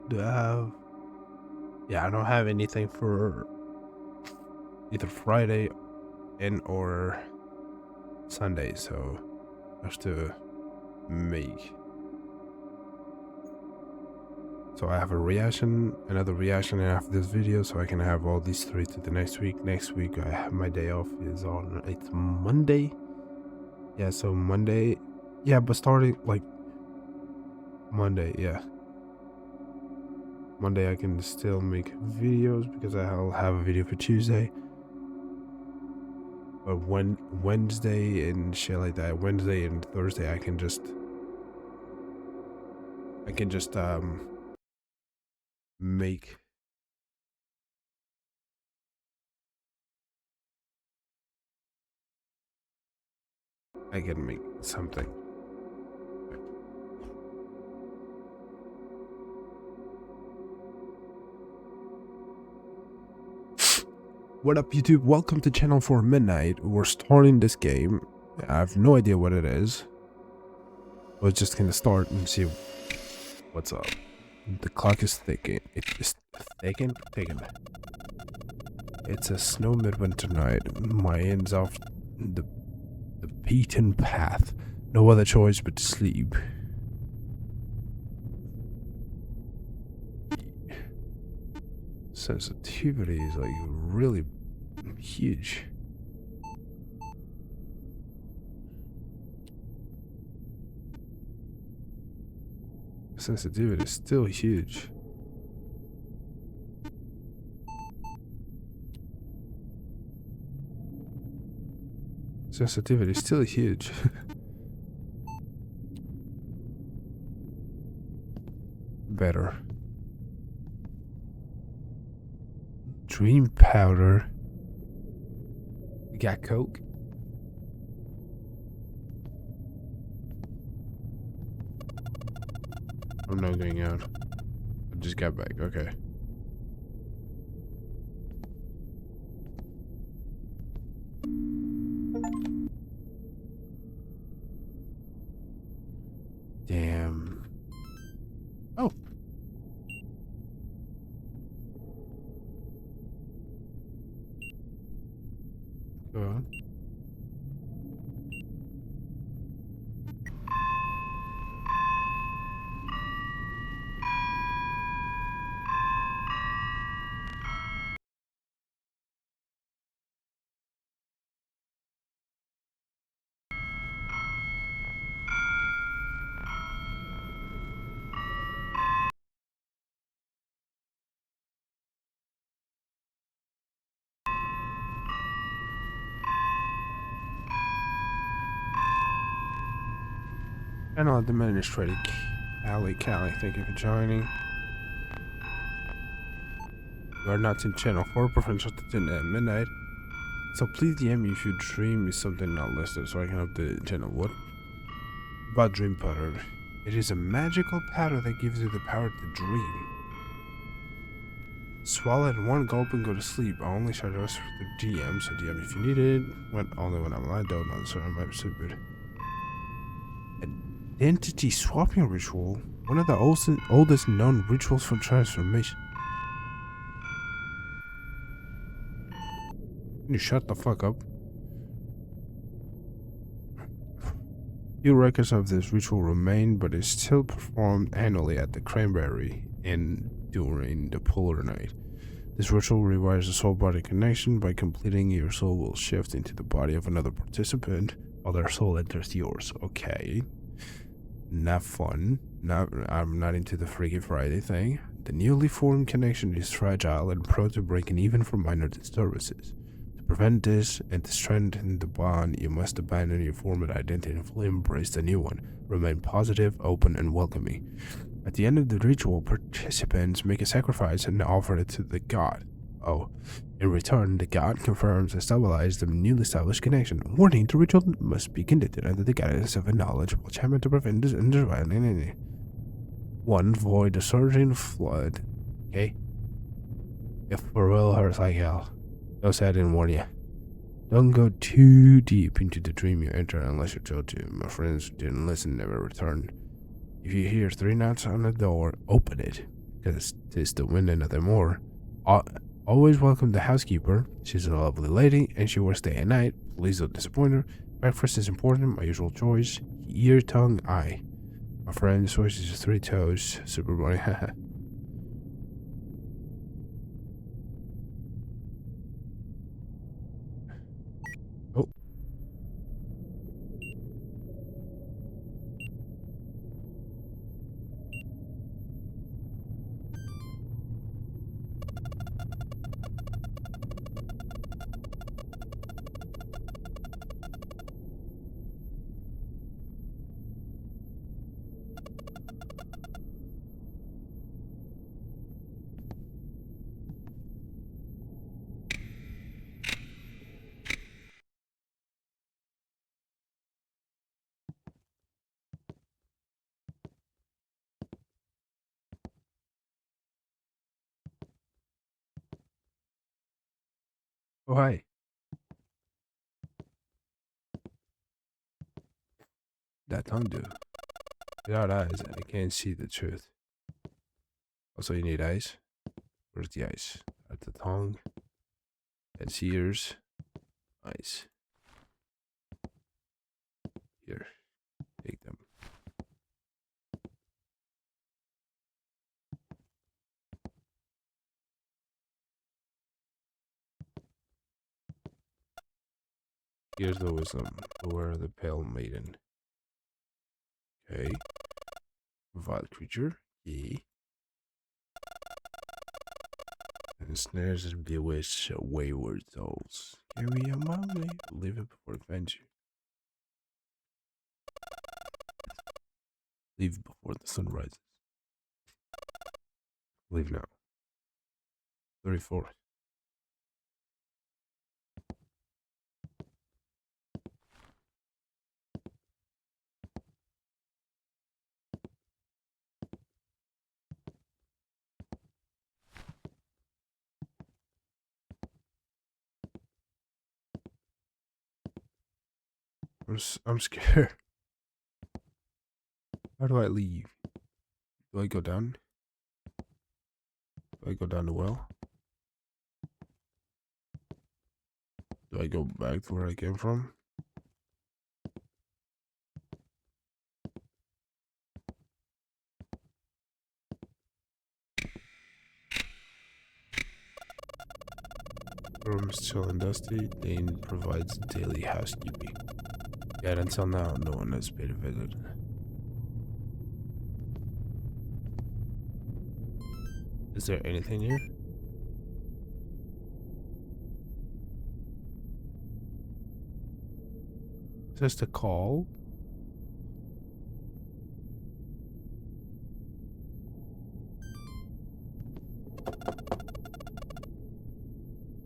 Speaker 1: Do I have? Yeah, I don't have anything for either Friday and or Sunday, so I have to make So I have a reaction, another reaction after this video, so I can have all these 3 to the next week. Next week I have my day off is on, it's Monday. Yeah, so Monday, yeah, but starting like Monday, yeah. Monday I can still make videos because I'll have a video for Tuesday. But when Wednesday and shit like that, Wednesday and Thursday I can just make something. What up YouTube? Welcome to Channel 4 Midnight. We're starting this game. I have no idea what it is. We're just gonna start and see what's up. The clock is ticking. It's ticking. It's a snow midwinter night. My end's off the beaten path. No other choice but to sleep. Sensitivity is like really huge. Sensitivity is still huge. Sensitivity is still huge. Better. Dream powder. We got Coke. I'm not going out. I just got back. Okay. Damn. Oh. Go on. Channel Administrator Callie, thank you for joining. You are not in Channel 4, preferential to 10 at midnight. So please DM me if you dream is something not listed so I can update the channel. What? About dream powder. It is a magical powder that gives you the power to dream. Swallow it in one gulp and go to sleep. I only share the rest with the DM, so DM if you need it. Only when I'm lying down, so I might be stupid. Identity swapping ritual. One of the oldest known rituals for transformation. Can you shut the fuck up? Few records of this ritual remain, but is still performed annually at the Cranberry Inn during the polar night. This ritual requires a soul-body connection. By completing, your soul will shift into the body of another participant, while their soul enters yours. Okay. Not fun. I'm not into the Freaky Friday thing. The newly formed connection is fragile and prone to breaking even for minor disturbances. To prevent this and to strengthen the bond, you must abandon your former identity and fully embrace the new one. Remain positive, open, and welcoming. At the end of the ritual, participants make a sacrifice and offer it to the god. In return, the god confirms and stabilizes the newly established connection. Warning, the ritual must be conducted under the guidance of a knowledgeable champion to prevent this interruption. 1. Avoid the surging flood. Okay? If for real hurts like hell. No say I didn't warn you. Don't go too deep into the dream you enter unless you're told to. My friends who didn't listen never return. If you hear 3 knocks on the door, open it, because 'tis the wind and nothing more. Always welcome the housekeeper. She's a lovely lady, and she works day and night. Please don't disappoint her. Breakfast is important, my usual choice. Ear, tongue, eye. My friend's choice is 3 toes. Super bunny, haha. Oh, hi. That tongue, dude. Without eyes, I can't see the truth. Also, you need eyes. Where's the eyes? At the tongue. That's ears. Eyes. Here. Take them. Here's the wisdom. Beware the pale maiden. Okay. Vile creature. Yea. And snares and bewitch wayward souls. Carry on my way. Leave it before adventure. Leave before the sun rises. Leave now. 34. I'm scared. How do I leave? Do I go down? Do I go down the well? Do I go back to where I came from? Room's chill and dusty. Dane provides daily housekeeping. Yet until now, no one has paid a visit. Is there anything here? Just a call?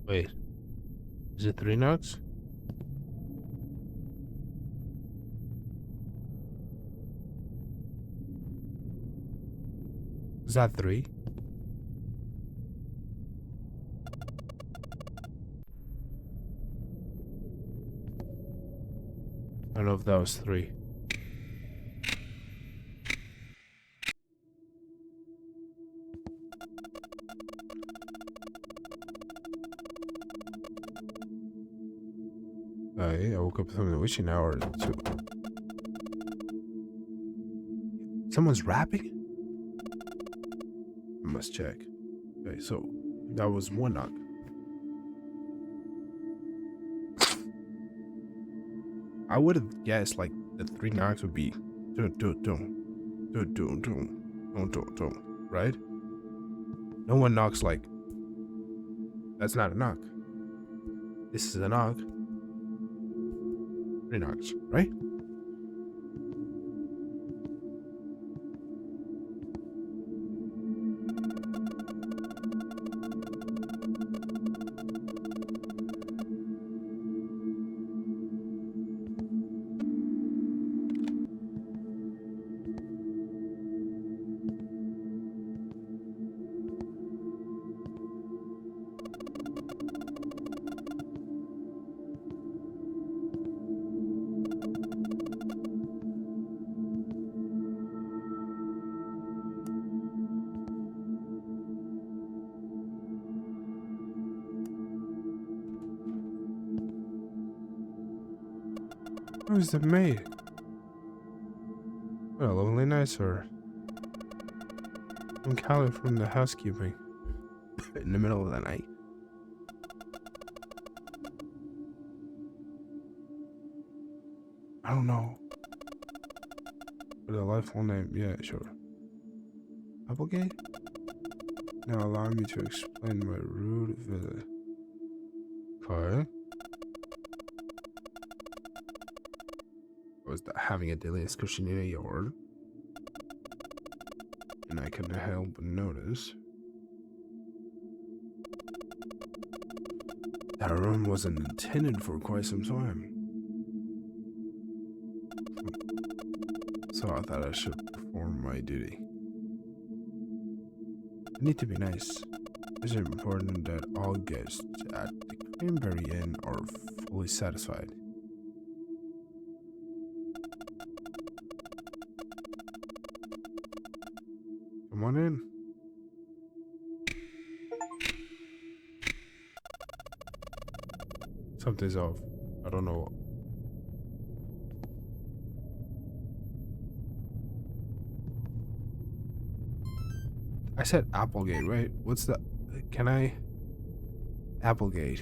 Speaker 1: Wait. Is it 3 knocks? Is that 3? I don't know if that was 3. I woke up from the witching hour too. Someone's rapping? I must check. Okay, so that was 1 knock. I would have guessed like the 3 knocks would be right? No one knocks like that's not a knock. This is a knock. 3 knocks, right? Who's the maid? What a lonely night, sir. I'm Callie from the housekeeping. In the middle of the night. I don't know. But a lifelong name, yeah, sure. Applegate? Now allow me to explain my rude visit. Okay. Was that having a daily excursion in a yard? And I couldn't help but notice that room wasn't intended for quite some time. So I thought I should perform my duty. I need to be nice. It's important that all guests at the Cranberry Inn are fully satisfied. Come on in. Something's off. I don't know. I said Applegate, right? What's the... Can I... Applegate.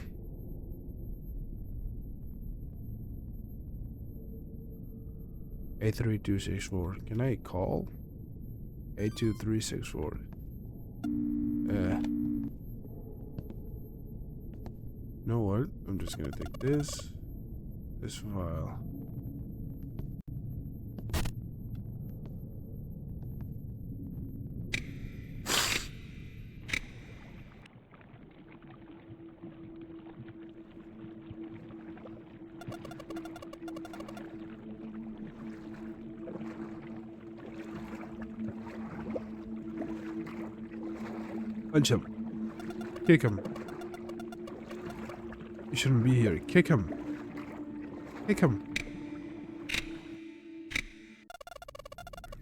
Speaker 1: A3264. Can I call? 82364. You know what? I'm just gonna take this file. Punch him. Kick him. You shouldn't be here. Kick him. Kick him.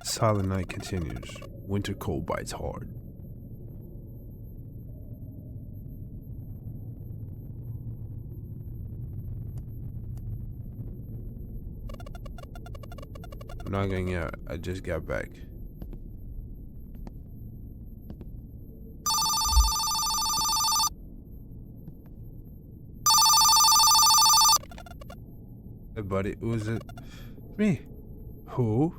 Speaker 1: Silent night continues. Winter cold bites hard. I'm not going out. I just got back. Hey buddy, who's it? Me. Who?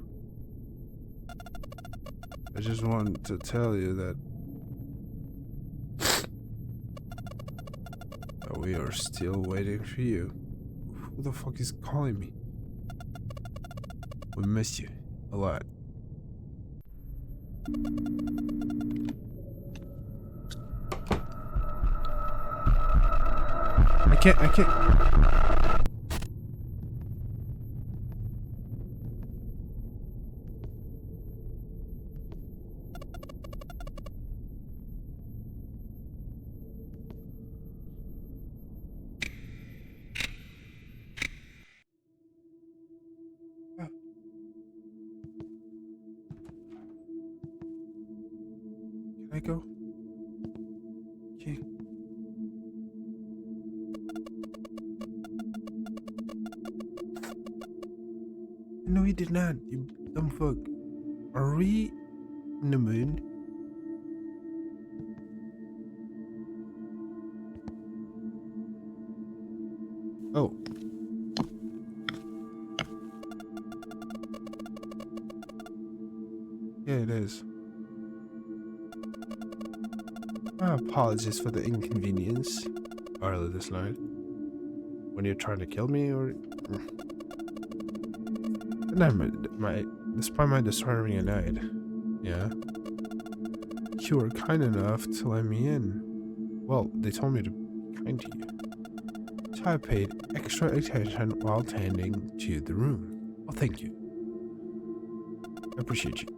Speaker 1: I just wanted to tell you that we are still waiting for you. Who the fuck is calling me? We miss you a lot. I can't. Can I go? Okay. No, he did not, you dumb fuck. Are we in the moon? Oh. Yeah, it is. My apologies for the inconvenience earlier this night. When you're trying to kill me, or... Despite my disturbing night, yeah? You were kind enough to let me in. Well, they told me to be kind to you. So I paid extra attention while tending to the room. Well, thank you. I appreciate you.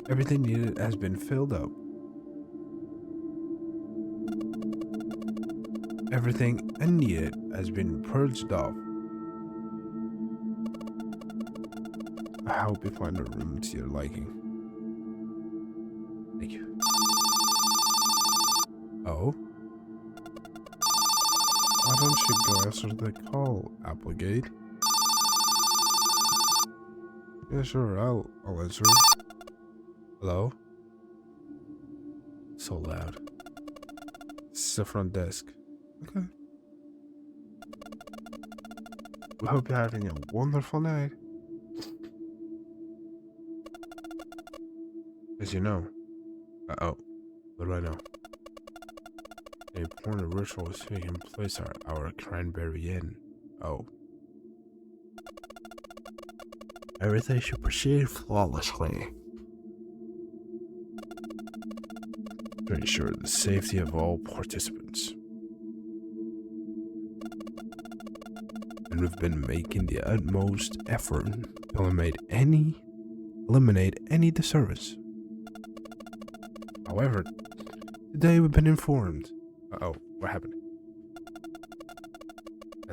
Speaker 1: Everything needed has been filled up. Everything unneeded has been purged off. I hope you find a room to your liking. Thank you. Oh? Why don't you go answer the call, Applegate? Yeah, sure, I'll answer. Hello? So loud. This is the front desk. Okay. We hope you're having a wonderful night. As you know. Uh-oh. What do I know? An important ritual is taking place at our Cranberry Inn. Oh. Everything should proceed flawlessly. To ensure the safety of all participants. And we've been making the utmost effort to eliminate any disturbance. However, today we've been informed. Uh-oh, what happened?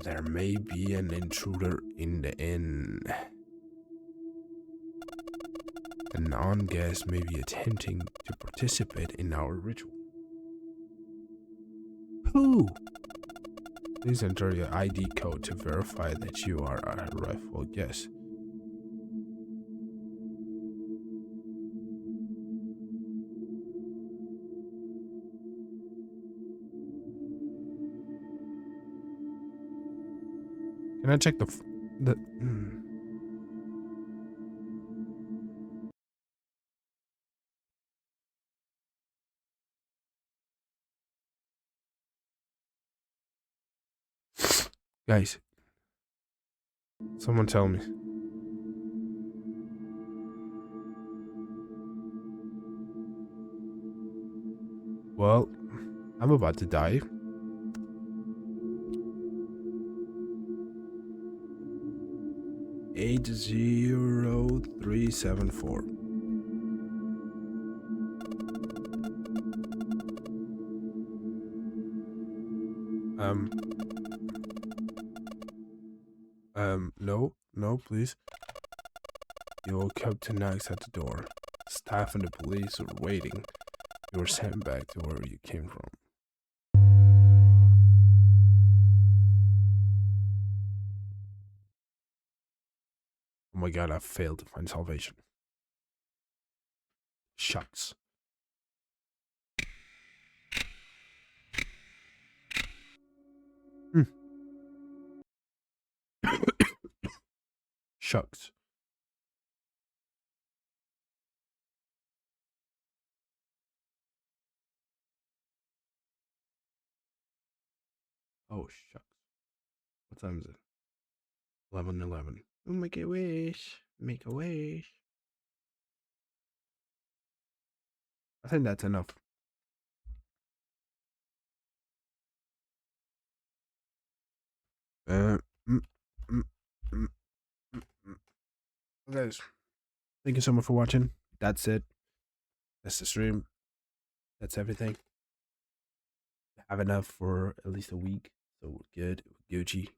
Speaker 1: that there may be an intruder in the inn. A non-guest may be attempting to participate in our ritual. Who? Please enter your ID code to verify that you are a rightful guest. Can I check the Guys, someone tell me. Well, I'm about to die. Eight 0374. No, please. You will come to knocks at the door. Staff and the police are waiting. You were sent back to where you came from. Oh my god, I failed to find salvation. Shucks. Shucks. Oh, shucks. What time is it? 11:11. Oh, make a wish. Make a wish. I think that's enough. Guys, thank you so much for watching. That's it. That's the stream. That's everything. I have enough for at least a week. So we're good. We're Gucci.